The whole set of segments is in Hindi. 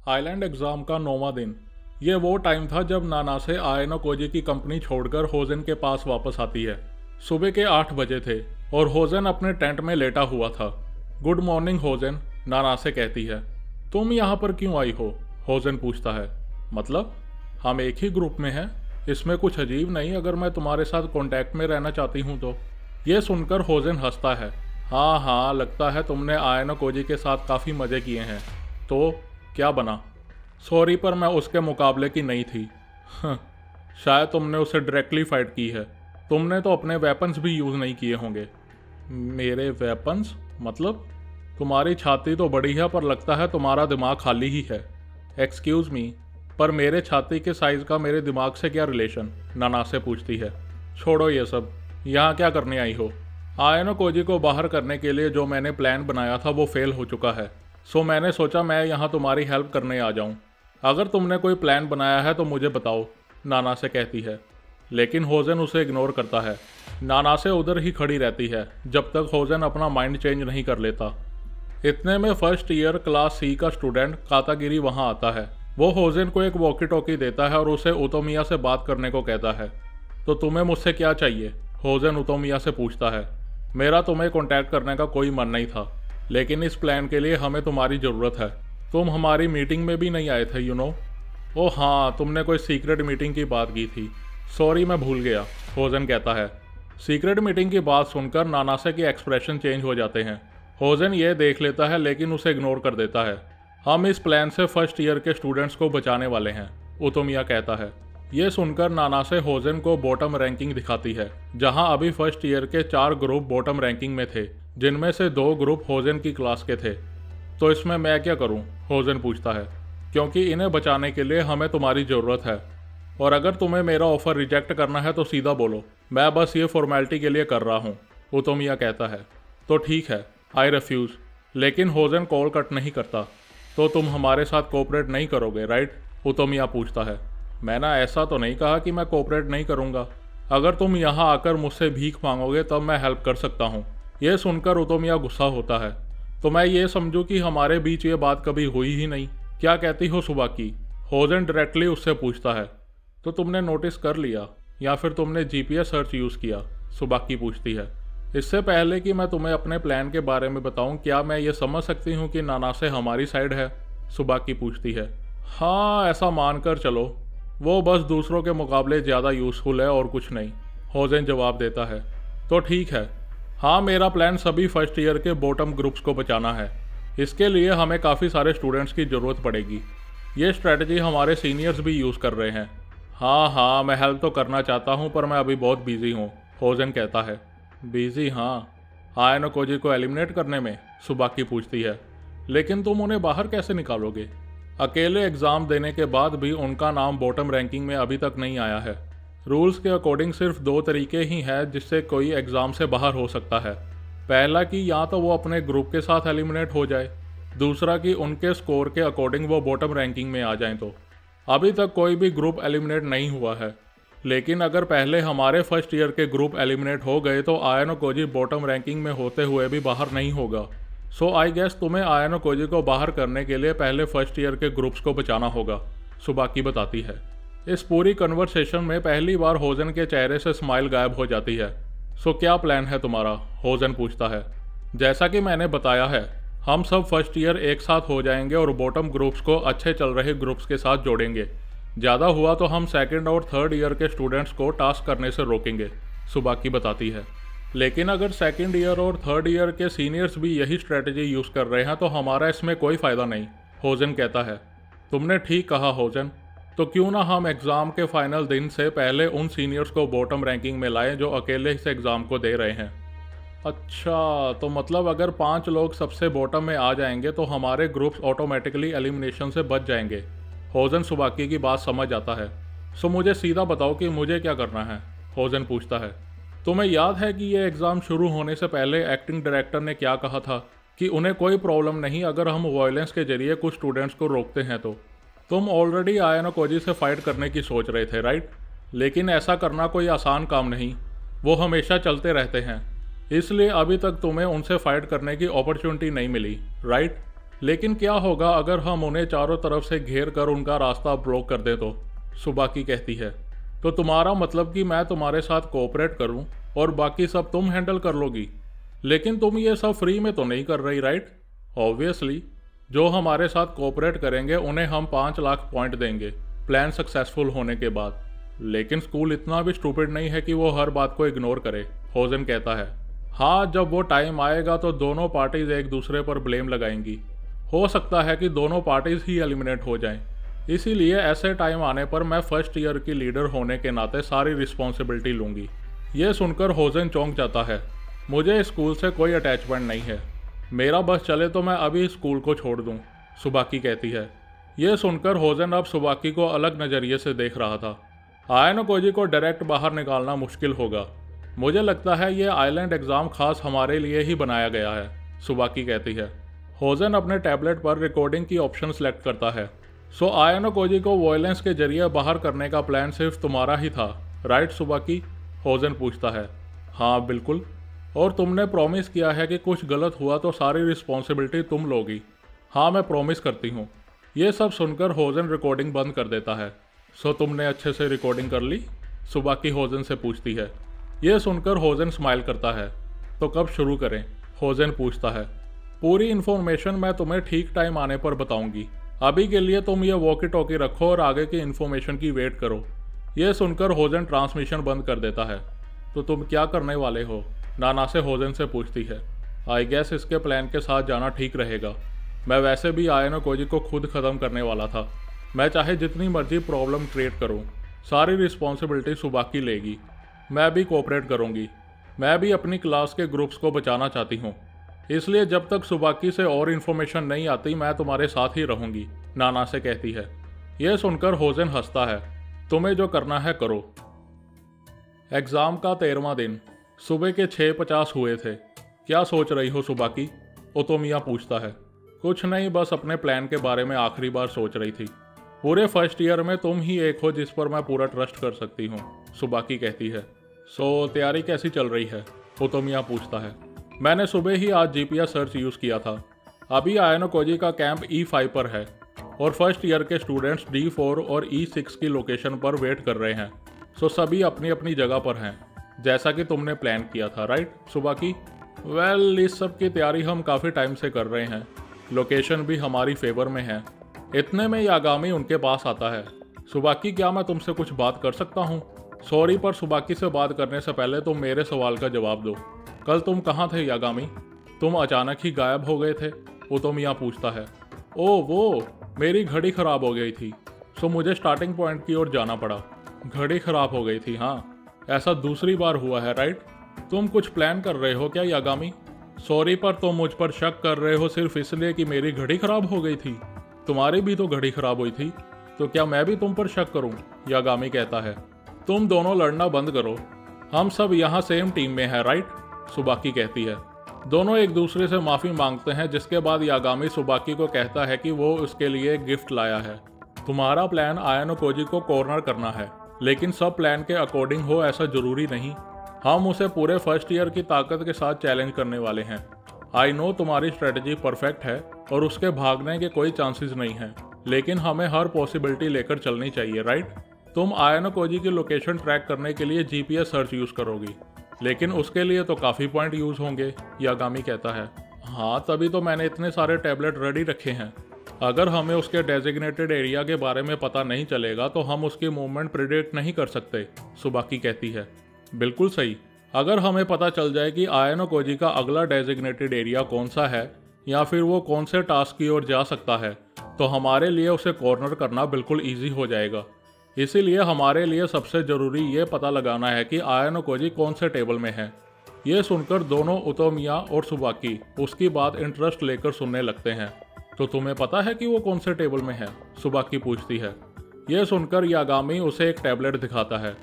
आइलैंड एग्ज़ाम का 9वां दिन। ये वो टाइम था जब नानासे आयनो कोजी की कंपनी छोड़कर होजेन के पास वापस आती है। सुबह के 8 बजे थे और होजेन अपने टेंट में लेटा हुआ था। गुड मॉर्निंग होजेन, नानासे कहती है। तुम यहाँ पर क्यों आई हो? होजेन पूछता है। मतलब हम एक ही ग्रुप में हैं, इसमें कुछ अजीब नहीं अगर मैं तुम्हारे साथ कांटेक्ट में रहना चाहती हूँ तो। ये सुनकर होजेन हंसता है। हाँ हाँ, लगता है तुमने आयनो कोजी के साथ काफ़ी मज़े किए हैं। तो क्या बना? सॉरी पर मैं उसके मुकाबले की नहीं थी। शायद तुमने उसे डायरेक्टली फाइट की है। तुमने तो अपने वेपन्स भी यूज़ नहीं किए होंगे। मेरे वेपन्स? मतलब? तुम्हारी छाती तो बड़ी है पर लगता है तुम्हारा दिमाग खाली ही है। एक्सक्यूज़ मी, पर मेरे छाती के साइज़ का मेरे दिमाग से क्या रिलेशन? नानासे पूछती है। छोड़ो ये सब, यहाँ क्या करने आई हो? आयनो कोजी को बाहर करने के लिए जो मैंने प्लान बनाया था वो फेल हो चुका है, सो मैंने सोचा मैं यहाँ तुम्हारी हेल्प करने आ जाऊँ। अगर तुमने कोई प्लान बनाया है तो मुझे बताओ, नानासे कहती है। लेकिन होजेन उसे इग्नोर करता है। नानासे उधर ही खड़ी रहती है जब तक होजेन अपना माइंड चेंज नहीं कर लेता। इतने में फर्स्ट ईयर क्लास सी का स्टूडेंट कातागिरी वहाँ आता है। वो होजेन को एक वॉकी टॉकी देता है और उसे उतोमिया से बात करने को कहता है। तो तुम्हें मुझसे क्या चाहिए? होजेन उतोमिया से पूछता है। मेरा तुम्हें कॉन्टैक्ट करने का कोई मन नहीं था, लेकिन इस प्लान के लिए हमें तुम्हारी ज़रूरत है। तुम हमारी मीटिंग में भी नहीं आए थे, यू नो। ओह हाँ, तुमने कोई सीक्रेट मीटिंग की बात की थी। सॉरी, मैं भूल गया, होजेन कहता है। सीक्रेट मीटिंग की बात सुनकर नानासे के एक्सप्रेशन चेंज हो जाते हैं। होजेन ये देख लेता है लेकिन उसे इग्नोर कर देता है। हम इस प्लान से फर्स्ट ईयर के स्टूडेंट्स को बचाने वाले हैं, उतोमिया कहता है। ये सुनकर नानासे होजेन को बॉटम रैंकिंग दिखाती है, जहां अभी फर्स्ट ईयर के 4 ग्रुप बॉटम रैंकिंग में थे, जिनमें से 2 ग्रुप होजेन की क्लास के थे। तो इसमें मैं क्या करूं? होजेन पूछता है। क्योंकि इन्हें बचाने के लिए हमें तुम्हारी ज़रूरत है, और अगर तुम्हें मेरा ऑफ़र रिजेक्ट करना है तो सीधा बोलो, मैं बस ये फॉर्मेलिटी के लिए कर रहा हूँ, उतोमिया कहता है। तो ठीक है, आई रिफ्यूज़। लेकिन होजेन कॉल कट नहीं करता। तो तुम हमारे साथ कोऑपरेट नहीं करोगे, राइट? उतोमिया पूछता है। मैंने ऐसा तो नहीं कहा कि मैं कोऑपरेट नहीं करूँगा। अगर तुम यहाँ आकर मुझसे भीख मांगोगे तब मैं हेल्प कर सकता हूँ। यह सुनकर उतोमिया गुस्सा होता है। तो मैं ये समझूं कि हमारे बीच ये बात कभी हुई ही नहीं। क्या कहती हो सुबाकी? होजेन डायरेक्टली उससे पूछता है। तो तुमने नोटिस कर लिया या फिर तुमने जीपीएस सर्च यूज़ किया? सुबाकी पूछती है। इससे पहले कि मैं तुम्हें अपने प्लान के बारे में बताऊं, क्या मैं ये समझ सकती हूँ कि नानासे हमारी साइड है? सुबाकी पूछती है। हाँ, ऐसा मानकर चलो। वो बस दूसरों के मुकाबले ज़्यादा यूज़फुल है और कुछ नहीं, होजेन जवाब देता है। तो ठीक है, हाँ, मेरा प्लान सभी फर्स्ट ईयर के बॉटम ग्रुप्स को बचाना है। इसके लिए हमें काफ़ी सारे स्टूडेंट्स की ज़रूरत पड़ेगी। ये स्ट्रेटजी हमारे सीनियर्स भी यूज़ कर रहे हैं। हाँ हाँ, मैं हेल्प तो करना चाहता हूँ पर मैं अभी बहुत बिजी हूँ, होजेन कहता है। बिजी? हाँ, आयनो कोजी को एलिमिनेट करने में? सुबाकी पूछती है। लेकिन तुम उन्हें बाहर कैसे निकालोगे? अकेले एग्ज़ाम देने के बाद भी उनका नाम बॉटम रैंकिंग में अभी तक नहीं आया है। रूल्स के अकॉर्डिंग सिर्फ 2 तरीके ही हैं जिससे कोई एग्ज़ाम से बाहर हो सकता है। पहला कि या तो वो अपने ग्रुप के साथ एलिमिनेट हो जाए, दूसरा कि उनके स्कोर के अकॉर्डिंग वो बॉटम रैंकिंग में आ जाएं। तो अभी तक कोई भी ग्रुप एलिमिनेट नहीं हुआ है, लेकिन अगर पहले हमारे फर्स्ट ईयर के ग्रुप एलिमिनेट हो गए तो आयनो कोजी बॉटम रैंकिंग में होते हुए भी बाहर नहीं होगा। सो आई गेस तुम्हें आयनो कोजी को बाहर करने के लिए पहले फर्स्ट ईयर के ग्रुप्स को बचाना होगा, सुबाकी बताती है। इस पूरी कन्वर्सेशन में पहली बार होजेन के चेहरे से स्माइल गायब हो जाती है। सो क्या प्लान है तुम्हारा? होजेन पूछता है। जैसा कि मैंने बताया है, हम सब फर्स्ट ईयर एक साथ हो जाएंगे और बॉटम ग्रुप्स को अच्छे चल रहे ग्रुप्स के साथ जोड़ेंगे। ज़्यादा हुआ तो हम सेकंड और थर्ड ईयर के स्टूडेंट्स को टास्क करने से रोकेंगे, सुबाकी बताती है। लेकिन अगर सेकंड ईयर और थर्ड ईयर के सीनियर्स भी यही स्ट्रेटजी यूज़ कर रहे हैं तो हमारा इसमें कोई फ़ायदा नहीं, होजेन कहता है। तुमने ठीक कहा होजेन। तो क्यों ना हम एग्ज़ाम के फाइनल दिन से पहले उन सीनियर्स को बॉटम रैंकिंग में लाएं जो अकेले इस एग्ज़ाम को दे रहे हैं। अच्छा, तो मतलब अगर 5 लोग सबसे बॉटम में आ जाएंगे तो हमारे ग्रुप्स ऑटोमेटिकली एलिमिनेशन से बच जाएंगे। होजेन सुबाकी की बात समझ आता है। सो मुझे सीधा बताओ कि मुझे क्या करना है? होजेन पूछता है। तुम्हें याद है कि ये एग्ज़ाम शुरू होने से पहले एक्टिंग डायरेक्टर ने क्या कहा था कि उन्हें कोई प्रॉब्लम नहीं अगर हम वायलेंस के जरिए कुछ स्टूडेंट्स को रोकते हैं। तो तुम ऑलरेडी आयनो कोजी से फाइट करने की सोच रहे थे, राइट? लेकिन ऐसा करना कोई आसान काम नहीं, वो हमेशा चलते रहते हैं, इसलिए अभी तक तुम्हें उनसे फाइट करने की अपॉर्चुनिटी नहीं मिली, राइट? लेकिन क्या होगा अगर हम उन्हें चारों तरफ से घेर कर उनका रास्ता ब्लॉक कर दें तो? सुबाकी कहती है। तो तुम्हारा मतलब कि मैं तुम्हारे साथ कोऑपरेट करूं और बाकी सब तुम हैंडल कर लोगी? लेकिन तुम ये सब फ्री में तो नहीं कर रही, राइट? ऑब्वियसली जो हमारे साथ कोऑपरेट करेंगे उन्हें हम 5 लाख पॉइंट देंगे प्लान सक्सेसफुल होने के बाद। लेकिन स्कूल इतना भी स्टूपिड नहीं है कि वो हर बात को इग्नोर करे, होजन कहता है। हाँ, जब वो टाइम आएगा तो दोनों पार्टीज एक दूसरे पर ब्लेम लगाएंगी। हो सकता है कि दोनों पार्टीज ही एलिमिनेट हो जाएं। इसीलिए ऐसे टाइम आने पर मैं फर्स्ट ईयर की लीडर होने के नाते सारी रिस्पॉन्सिबिलिटी लूँगी। ये सुनकर होजन चौंक जाता है। मुझे स्कूल से कोई अटैचमेंट नहीं है, मेरा बस चले तो मैं अभी स्कूल को छोड़ दूँ, सुबाकी कहती है। यह सुनकर होजन अब सुबाकी को अलग नज़रिए से देख रहा था। आयनो कोजी को डायरेक्ट बाहर निकालना मुश्किल होगा। मुझे लगता है ये आइलैंड एग्ज़ाम खास हमारे लिए ही बनाया गया है, सुबाकी कहती है। होजन अपने टैबलेट पर रिकॉर्डिंग की ऑप्शन सेलेक्ट करता है। सो आयनो कोजी को वॉयलेंस के जरिए बाहर करने का प्लान सिर्फ तुम्हारा ही था, राइट सुबाकी? होजन पूछता है। हाँ बिल्कुल, और तुमने प्रॉमिस किया है कि कुछ गलत हुआ तो सारी रिस्पॉन्सिबिलिटी तुम लोगी। हाँ मैं प्रॉमिस करती हूँ। ये सब सुनकर होजन रिकॉर्डिंग बंद कर देता है। सो तुमने अच्छे से रिकॉर्डिंग कर ली? सुबाकी होजन से पूछती है। यह सुनकर होजन स्माइल करता है। तो कब शुरू करें? होजन पूछता है। पूरी इन्फॉर्मेशन मैं तुम्हें ठीक टाइम आने पर बताऊंगी। अभी के लिए तुम ये वॉकी टॉकी रखो और आगे की इन्फॉर्मेशन की वेट करो। यह सुनकर होजन ट्रांसमिशन बंद कर देता है। तो तुम क्या करने वाले हो? नानासे होजन से पूछती है। आई गेस इसके प्लान के साथ जाना ठीक रहेगा। मैं वैसे भी आयनो कोजी को खुद ख़त्म करने वाला था। मैं चाहे जितनी मर्जी प्रॉब्लम क्रिएट करूं, सारी रिस्पॉन्सिबिलिटी सुबाकी लेगी। मैं भी कोऑपरेट करूंगी। मैं भी अपनी क्लास के ग्रुप्स को बचाना चाहती हूं। इसलिए जब तक सुबाकी से और इन्फॉर्मेशन नहीं आती मैं तुम्हारे साथ ही रहूंगी, नानासे कहती है। यह सुनकर होजन हंसता है। तुम्हें जो करना है करो। एग्ज़ाम का 13वां दिन सुबह के 6:50 हुए थे। क्या सोच रही हो सुबाकी? ओतोमिया पूछता है। कुछ नहीं, बस अपने प्लान के बारे में आखिरी बार सोच रही थी। पूरे फर्स्ट ईयर में तुम ही एक हो जिस पर मैं पूरा ट्रस्ट कर सकती हूँ, सुबाकी कहती है। सो तैयारी कैसी चल रही है? ओतोमिया पूछता है। मैंने सुबह ही आज जीपीएस सर्च यूज़ किया था। अभी आयनो कोजी का कैंप E5 पर है और फर्स्ट ईयर के स्टूडेंट्स D4 और E6 की लोकेशन पर वेट कर रहे हैं। सो सभी अपनी अपनी जगह पर हैं, जैसा कि तुमने प्लान किया था, राइट सुबाकी? वेल, इस सब की तैयारी हम काफ़ी टाइम से कर रहे हैं। लोकेशन भी हमारी फेवर में है। इतने में यागामी उनके पास आता है। सुबाकी, क्या मैं तुमसे कुछ बात कर सकता हूँ? सॉरी, पर सुबाकी से बात करने से पहले तुम मेरे सवाल का जवाब दो। कल तुम कहाँ थे यागामी? तुम अचानक ही गायब हो गए थे, ओतोमिया पूछता है। ओह वो, मेरी घड़ी ख़राब हो गई थी, सो मुझे स्टार्टिंग पॉइंट की ओर जाना पड़ा। घड़ी ख़राब हो गई थी? हाँ, ऐसा दूसरी बार हुआ है, राइट? तुम कुछ प्लान कर रहे हो क्या यागामी? सॉरी, पर तुम मुझ पर शक कर रहे हो सिर्फ इसलिए कि मेरी घड़ी ख़राब हो गई थी? तुम्हारी भी तो घड़ी ख़राब हुई थी, तो क्या मैं भी तुम पर शक करूं? यागामी कहता है। तुम दोनों लड़ना बंद करो, हम सब यहाँ सेम टीम में हैं, राइट? सुबाकी कहती है। दोनों एक दूसरे से माफ़ी मांगते हैं, जिसके बाद यागामी सुबाकी को कहता है कि वो उसके लिए एक गिफ्ट लाया है। तुम्हारा प्लान आयनो कोजी को कॉर्नर करना है, लेकिन सब प्लान के अकॉर्डिंग हो ऐसा ज़रूरी नहीं। हम उसे पूरे फर्स्ट ईयर की ताकत के साथ चैलेंज करने वाले हैं। आई नो तुम्हारी स्ट्रेटजी परफेक्ट है और उसके भागने के कोई चांसेस नहीं हैं, लेकिन हमें हर पॉसिबिलिटी लेकर चलनी चाहिए, राइट? तुम आयनो कोजी की लोकेशन ट्रैक करने के लिए जीपीएस सर्च यूज़ करोगी, लेकिन उसके लिए तो काफ़ी पॉइंट यूज़ होंगे, यागामी कहता है। हाँ, तभी तो मैंने इतने सारे टैबलेट रेडी रखे हैं। अगर हमें उसके डेजिग्नेटेड एरिया के बारे में पता नहीं चलेगा तो हम उसकी मूवमेंट प्रिडिक्ट नहीं कर सकते, सुबाकी कहती है। बिल्कुल सही। अगर हमें पता चल जाए कि आयनो कोजी का अगला डेजिग्नेटेड एरिया कौन सा है या फिर वो कौन से टास्क की ओर जा सकता है, तो हमारे लिए उसे कॉर्नर करना बिल्कुल ईजी हो जाएगा। इसीलिए हमारे लिए सबसे ज़रूरी ये पता लगाना है कि आयनो कोजी कौन से टेबल में है। ये सुनकर दोनों ओतोमिया और सुबाकी उसकी बात इंटरेस्ट लेकर सुनने लगते हैं। तो तुम्हें पता है कि वो कौन से टेबल में है? सुबाकी पूछती है। यह सुनकर यागामी उसे एक टैबलेट दिखाता है।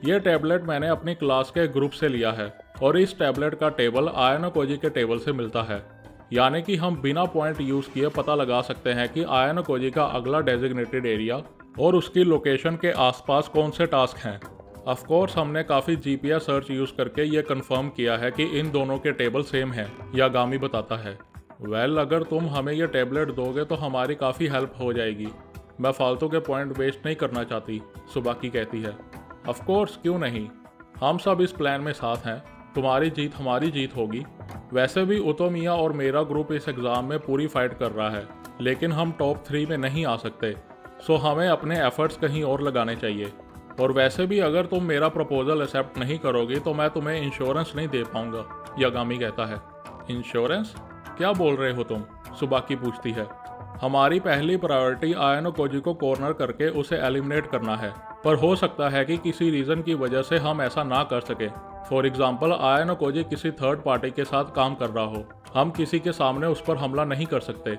यह टैबलेट मैंने अपनी क्लास के ग्रुप से लिया है और इस टैबलेट का टेबल आयनो कोजी के टेबल से मिलता है। यानी कि हम बिना पॉइंट यूज़ किए पता लगा सकते हैं कि आयनो कोजी का अगला डेजिग्नेटेड एरिया और उसकी लोकेशन के आसपास कौन से टास्क हैं। ऑफ कोर्स हमने काफ़ी जीपीएस सर्च यूज़ करके ये कंफर्म किया है कि इन दोनों के टेबल सेम हैं, यागामी बताता है। वेल, अगर तुम हमें ये टैबलेट दोगे तो हमारी काफ़ी हेल्प हो जाएगी। मैं फालतू के पॉइंट वेस्ट नहीं करना चाहती, सुबाकी कहती है। ऑफ कोर्स, क्यों नहीं, हम सब इस प्लान में साथ हैं। तुम्हारी जीत हमारी जीत होगी। वैसे भी ओटोमिया और मेरा ग्रुप इस एग्ज़ाम में पूरी फाइट कर रहा है, लेकिन हम टॉप 3 में नहीं आ सकते। सो हमें अपने एफर्ट्स कहीं और लगाने चाहिए। और वैसे भी अगर तुम मेरा प्रपोजल एक्सेप्ट नहीं करोगी तो मैं तुम्हें इंश्योरेंस नहीं दे पाऊंगा, यागामी कहता है। इंश्योरेंस? क्या बोल रहे हो तुम? सुबाकी पूछती है। हमारी पहली प्रायोरिटी आयनो कोजी को कॉर्नर करके उसे एलिमिनेट करना है, पर हो सकता है कि किसी रीज़न की वजह से हम ऐसा ना कर सके। फॉर एग्जाम्पल, आयनो कोजी किसी थर्ड पार्टी के साथ काम कर रहा हो। हम किसी के सामने उस पर हमला नहीं कर सकते।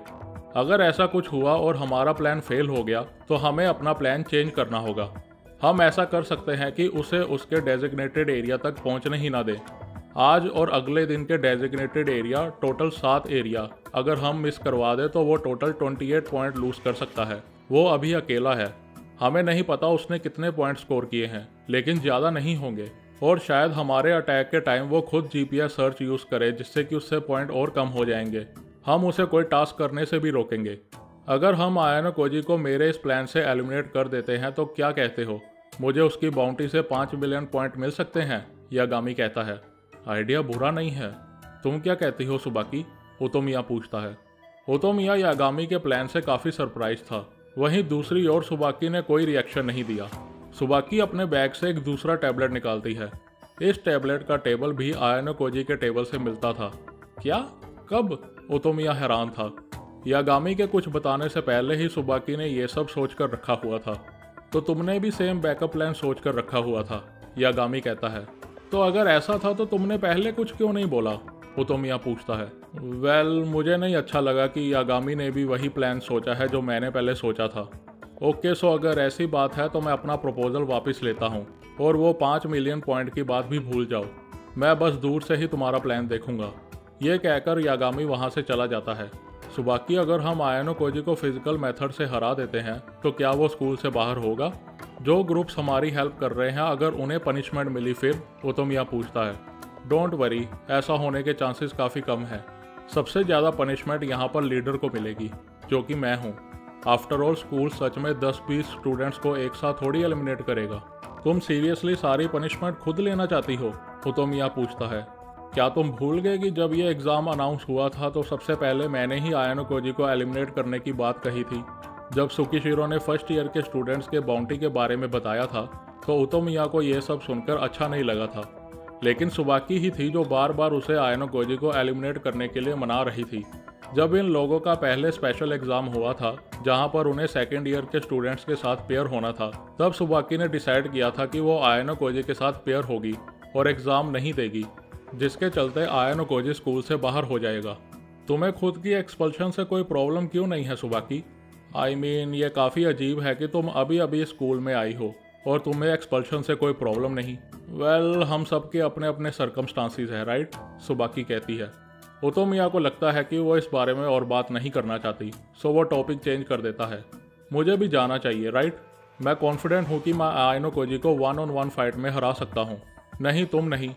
अगर ऐसा कुछ हुआ और हमारा प्लान फेल हो गया तो हमें अपना प्लान चेंज करना होगा। हम ऐसा कर सकते हैं कि उसे उसके डेजिग्नेटेड एरिया तक पहुंचने ही ना दें। आज और अगले दिन के डेजिग्नेटेड एरिया, टोटल 7 एरिया, अगर हम मिस करवा दें तो वो टोटल 28 पॉइंट लूज कर सकता है। वो अभी अकेला है। हमें नहीं पता उसने कितने पॉइंट स्कोर किए हैं, लेकिन ज़्यादा नहीं होंगे। और शायद हमारे अटैक के टाइम वो खुद GPS सर्च यूज़ करे, जिससे कि उससे पॉइंट और कम हो जाएंगे। हम उसे कोई टास्क करने से भी रोकेंगे। अगर हम आयनो कोजी को मेरे इस प्लान से एलिमिनेट कर देते हैं तो क्या कहते हो? मुझे उसकी बाउंटी से 5 मिलियन पॉइंट मिल सकते हैं, यागामी कहता है। आइडिया बुरा नहीं है। तुम क्या कहती हो सुबाकी? ओटोमिया पूछता है। ओटोमिया यागामी के प्लान से काफ़ी सरप्राइज था। वहीं दूसरी ओर सुबाकी ने कोई रिएक्शन नहीं दिया। सुबाकी अपने बैग से एक दूसरा टैबलेट निकालती है। इस टैबलेट का टेबल भी आयनो कोजी के टेबल से मिलता था। क्या? कब? ओटोमिया हैरान था। यागामी के कुछ बताने से पहले ही सुबाकी ने ये सब सोच कर रखा हुआ था। तो तुमने भी सेम बैकअप प्लान सोच कर रखा हुआ था, यागामी कहता है। तो अगर ऐसा था तो तुमने पहले कुछ क्यों नहीं बोला? ओटोमिया पूछता है। वेल, मुझे नहीं अच्छा लगा कि यागामी ने भी वही प्लान सोचा है जो मैंने पहले सोचा था। ओके, सो अगर ऐसी बात है तो मैं अपना प्रपोजल वापस लेता हूँ और वो 5 मिलियन पॉइंट की बात भी भूल जाओ। मैं बस दूर से ही तुम्हारा प्लान देखूंगा। ये कहकर यागामी वहाँ से चला जाता है। सुबाकी, अगर हम आयनो कोजी को फिजिकल मेथड से हरा देते हैं तो क्या वो स्कूल से बाहर होगा? जो ग्रुप्स हमारी हेल्प कर रहे हैं, अगर उन्हें पनिशमेंट मिली फिर? ओटोमिया पूछता है। डोंट वरी, ऐसा होने के चांसेस काफ़ी कम है। सबसे ज़्यादा पनिशमेंट यहाँ पर लीडर को मिलेगी, जो कि मैं हूँ। आफ्टर ऑल, स्कूल सच में 10-20 स्टूडेंट्स को एक साथ थोड़ी एलिमिनेट करेगा। तुम सीरियसली सारी पनिशमेंट खुद लेना चाहती हो? ओटोमिया पूछता है। क्या तुम भूल गए कि जब ये एग्ज़ाम अनाउंस हुआ था तो सबसे पहले मैंने ही आयनो कोजी को एलिमिनेट करने की बात कही थी? जब सुकीशिरो ने फर्स्ट ईयर के स्टूडेंट्स के बाउंटी के बारे में बताया था तो ओटोमिया को ये सब सुनकर अच्छा नहीं लगा था। लेकिन सुबाकी ही थी जो बार बार उसे आयनो कोजी को एलिमिनेट करने के लिए मना रही थी। जब इन लोगों का पहले स्पेशल एग्ज़ाम हुआ था जहां पर उन्हें सेकेंड ईयर के स्टूडेंट्स के साथ पेयर होना था, तब सुबाकी ने डिसाइड किया था कि वो आयनो कोजी के साथ पेयर होगी और एग्ज़ाम नहीं देगी, जिसके चलते आयनो कोजी स्कूल से बाहर हो जाएगा। तुम्हें खुद की एक्सपल्शन से कोई प्रॉब्लम क्यों नहीं है सुबाकी? आई मीन, ये काफ़ी अजीब है कि तुम अभी अभी स्कूल में आई हो और तुम्हें एक्सपल्शन से कोई प्रॉब्लम नहीं। वेल, हम सब के अपने अपने सर्कमस्टांसिस है, राइट? सुबाकी कहती है। ओटोमिया को लगता है कि वो इस बारे में और बात नहीं करना चाहती, सो वो टॉपिक चेंज कर देता है। मुझे भी जाना चाहिए, राइट? मैं कॉन्फिडेंट हूँ कि मैं आयनो कोजी को 1-on-1 फाइट में हरा सकता हूँ। नहीं, तुम नहीं।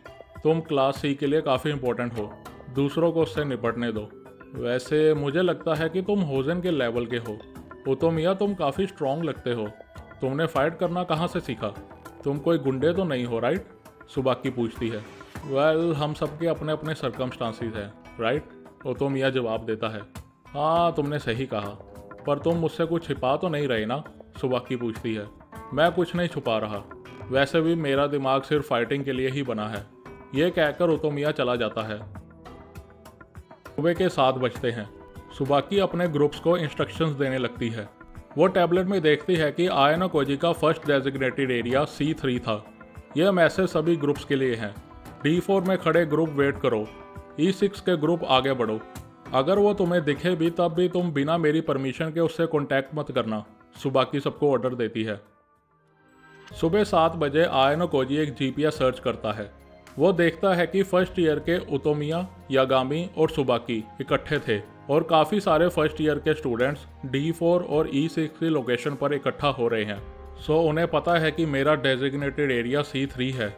तुम क्लास C के लिए काफ़ी इंपॉर्टेंट हो। दूसरों को उससे निपटने दो। वैसे मुझे लगता है कि तुम होजन के लेवल के हो। ओटोमिया, तुम काफ़ी स्ट्रॉन्ग लगते हो। तुमने फाइट करना कहाँ से सीखा? तुम कोई गुंडे तो नहीं हो, राइट? सुबाकी पूछती है। वेल, हम सबके अपने अपने सर्कमस्टांसिस हैं, राइट? ओटोमिया जवाब देता है। हाँ, तुमने सही कहा। पर तुम मुझसे कुछ छिपा तो नहीं रहे ना? सुबाकी पूछती है। मैं कुछ नहीं छुपा रहा। वैसे भी मेरा दिमाग सिर्फ फाइटिंग के लिए ही बना है। ये कहकर ओटोमिया चला जाता है। सुबह के 7 बजते हैं। सुबाकी अपने ग्रुप्स को इंस्ट्रक्शंस देने लगती है। वो टैबलेट में देखती है कि आयनो कोजी का फर्स्ट डेजिग्नेटेड एरिया C3 था। यह मैसेज सभी ग्रुप्स के लिए है। D4 में खड़े ग्रुप वेट करो। E6 के ग्रुप आगे बढ़ो। अगर वो तुम्हें दिखे भी तब भी तुम बिना मेरी परमिशन के उससे कॉन्टैक्ट मत करना। सुबाकी सबको ऑर्डर देती है। सुबह 7 बजे आयनो कोजी एक GPS सर्च करता है। वो देखता है कि फर्स्ट ईयर के ओटोमिया, यागामी और सुबाकी इकट्ठे थे और काफ़ी सारे फर्स्ट ईयर के स्टूडेंट्स D4 और E6 की लोकेशन पर इकट्ठा हो रहे हैं। सो उन्हें पता है कि मेरा डेजिग्नेटेड एरिया C3 है।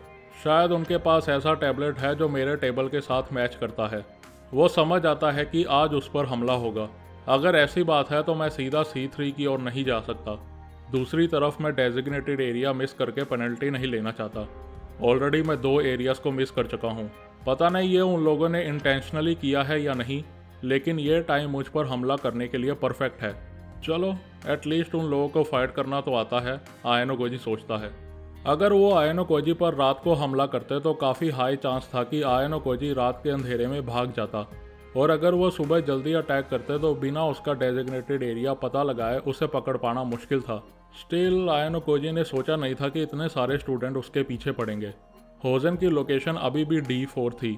शायद उनके पास ऐसा टैबलेट है जो मेरे टेबल के साथ मैच करता है। वो समझ आता है कि आज उस पर हमला होगा। अगर ऐसी बात है तो मैं सीधा C3 की ओर नहीं जा सकता। दूसरी तरफ मैं डेजिग्नेटेड एरिया मिस करके पेनल्टी नहीं लेना चाहता। ऑलरेडी मैं 2 एरियाज को मिस कर चुका हूँ। पता नहीं ये उन लोगों ने इंटेंशनली किया है या नहीं, लेकिन ये टाइम मुझ पर हमला करने के लिए परफेक्ट है। चलो, एटलीस्ट उन लोगों को फाइट करना तो आता है, आयानोकोजी सोचता है। अगर वो आयानोकोजी पर रात को हमला करते तो काफ़ी हाई चांस था कि आयानोकोजी रात के अंधेरे में भाग जाता, और अगर वो सुबह जल्दी अटैक करते तो बिना उसका डेजिग्नेटेड एरिया पता लगाए उसे पकड़ पाना मुश्किल था। स्टिल आयानोकोजी ने सोचा नहीं था कि इतने सारे स्टूडेंट उसके पीछे पड़ेंगे। होजन की लोकेशन अभी भी D4 थी।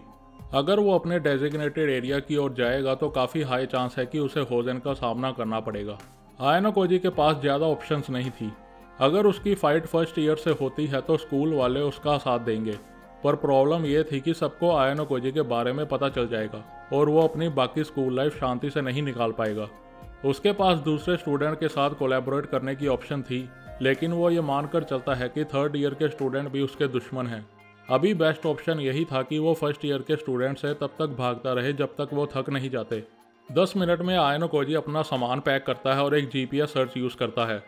अगर वो अपने डेजिग्नेटेड एरिया की ओर जाएगा तो काफ़ी हाई चांस है कि उसे होजन का सामना करना पड़ेगा। आयानोकोजी के पास ज़्यादा ऑप्शंस नहीं थी। अगर उसकी फ़ाइट फर्स्ट ईयर से होती है तो स्कूल वाले उसका साथ देंगे, पर प्रॉब्लम यह थी कि सबको आयानोकोजी के बारे में पता चल जाएगा और वो अपनी बाकी स्कूल लाइफ शांति से नहीं निकाल पाएगा। उसके पास दूसरे स्टूडेंट के साथ कोलैबोरेट करने की ऑप्शन थी, लेकिन वो ये मानकर चलता है कि थर्ड ईयर के स्टूडेंट भी उसके दुश्मन हैं। अभी बेस्ट ऑप्शन यही था कि वो फर्स्ट ईयर के स्टूडेंट से तब तक भागता रहे जब तक वो थक नहीं जाते। 10 मिनट में आयानोकोजी अपना सामान पैक करता है और एक GPS सर्च यूज़ करता है।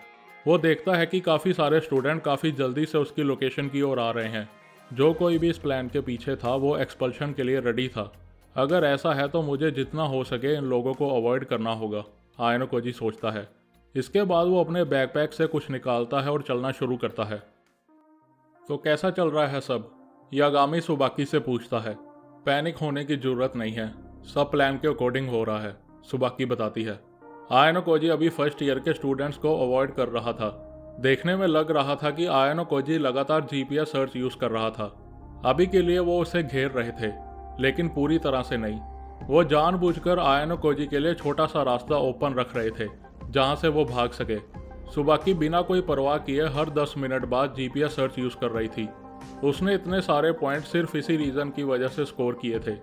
वो देखता है कि काफ़ी सारे स्टूडेंट काफ़ी जल्दी से उसकी लोकेशन की ओर आ रहे हैं। जो कोई भी इस प्लान के पीछे था वो एक्सपल्शन के लिए रेडी था। अगर ऐसा है तो मुझे जितना हो सके इन लोगों को अवॉइड करना होगा, आयानोकोजी सोचता है। इसके बाद वो अपने बैकपैक से कुछ निकालता है और चलना शुरू करता है। तो कैसा चल रहा है सब, यागामी सुबाकी से पूछता है। पैनिक होने की ज़रूरत नहीं है, सब प्लान के अकॉर्डिंग हो रहा है, सुबाकी बताती है। आयानोकोजी अभी फर्स्ट ईयर के स्टूडेंट्स को अवॉइड कर रहा था। देखने में लग रहा था कि आयानोकोजी लगातार GPS सर्च यूज़ कर रहा था। अभी के लिए वो उसे घेर रहे थे, लेकिन पूरी तरह से नहीं। वो जानबूझकर आयानोकोजी के लिए छोटा सा रास्ता ओपन रख रहे थे जहाँ से वो भाग सके। सुबाकी बिना कोई परवाह किए हर 10 मिनट बाद GPS सर्च यूज़ कर रही थी। उसने इतने सारे पॉइंट सिर्फ इसी रीज़न की वजह से स्कोर किए थे।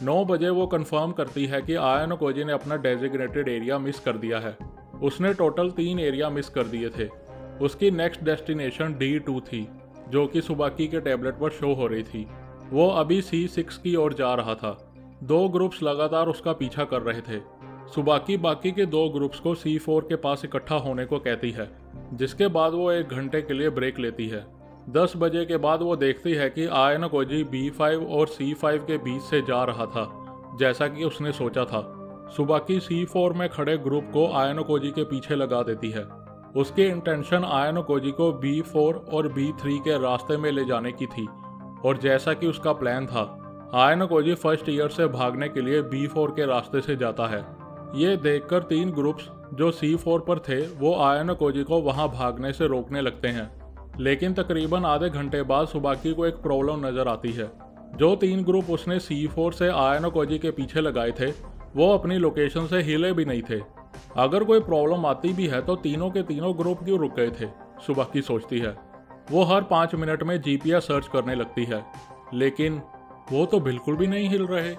9 बजे वो कंफर्म करती है कि आयानोकोजी ने अपना डेजिग्नेटेड एरिया मिस कर दिया है। उसने टोटल 3 एरिया मिस कर दिए थे। उसकी नेक्स्ट डेस्टिनेशन D2 थी, जो कि सुबाकी के टैबलेट पर शो हो रही थी। वो अभी C6 की ओर जा रहा था। 2 ग्रुप्स लगातार उसका पीछा कर रहे थे। सुबाकी बाकी के 2 ग्रुप्स को C4 के पास इकट्ठा होने को कहती है, जिसके बाद वो 1 घंटे के लिए ब्रेक लेती है। 10 बजे के बाद वो देखती है कि आयानोकोजी B5 और C5 के बीच से जा रहा था, जैसा कि उसने सोचा था। सुबाकी C4 में खड़े ग्रुप को आयानोकोजी के पीछे लगा देती है। उसकी इंटेंशन आयानोकोजी को B4 और B3 के रास्ते में ले जाने की थी, और जैसा कि उसका प्लान था, आयानोकोजी फर्स्ट ईयर से भागने के लिए B4 के रास्ते से जाता है। ये देखकर 3 ग्रुप्स जो C4 पर थे वो आयानोकोजी को वहां भागने से रोकने लगते हैं। लेकिन तकरीबन आधे घंटे बाद सुबाकी को एक प्रॉब्लम नजर आती है। जो 3 ग्रुप उसने C4 से आयानोकोजी के पीछे लगाए थे वो अपनी लोकेशन से हिले भी नहीं थे। अगर कोई प्रॉब्लम आती भी है तो तीनों के तीनों ग्रुप क्यों रुक गए थे, सुबाकी सोचती है। वो हर 5 मिनट में GPS सर्च करने लगती है, लेकिन वो तो बिल्कुल भी नहीं हिल रहे।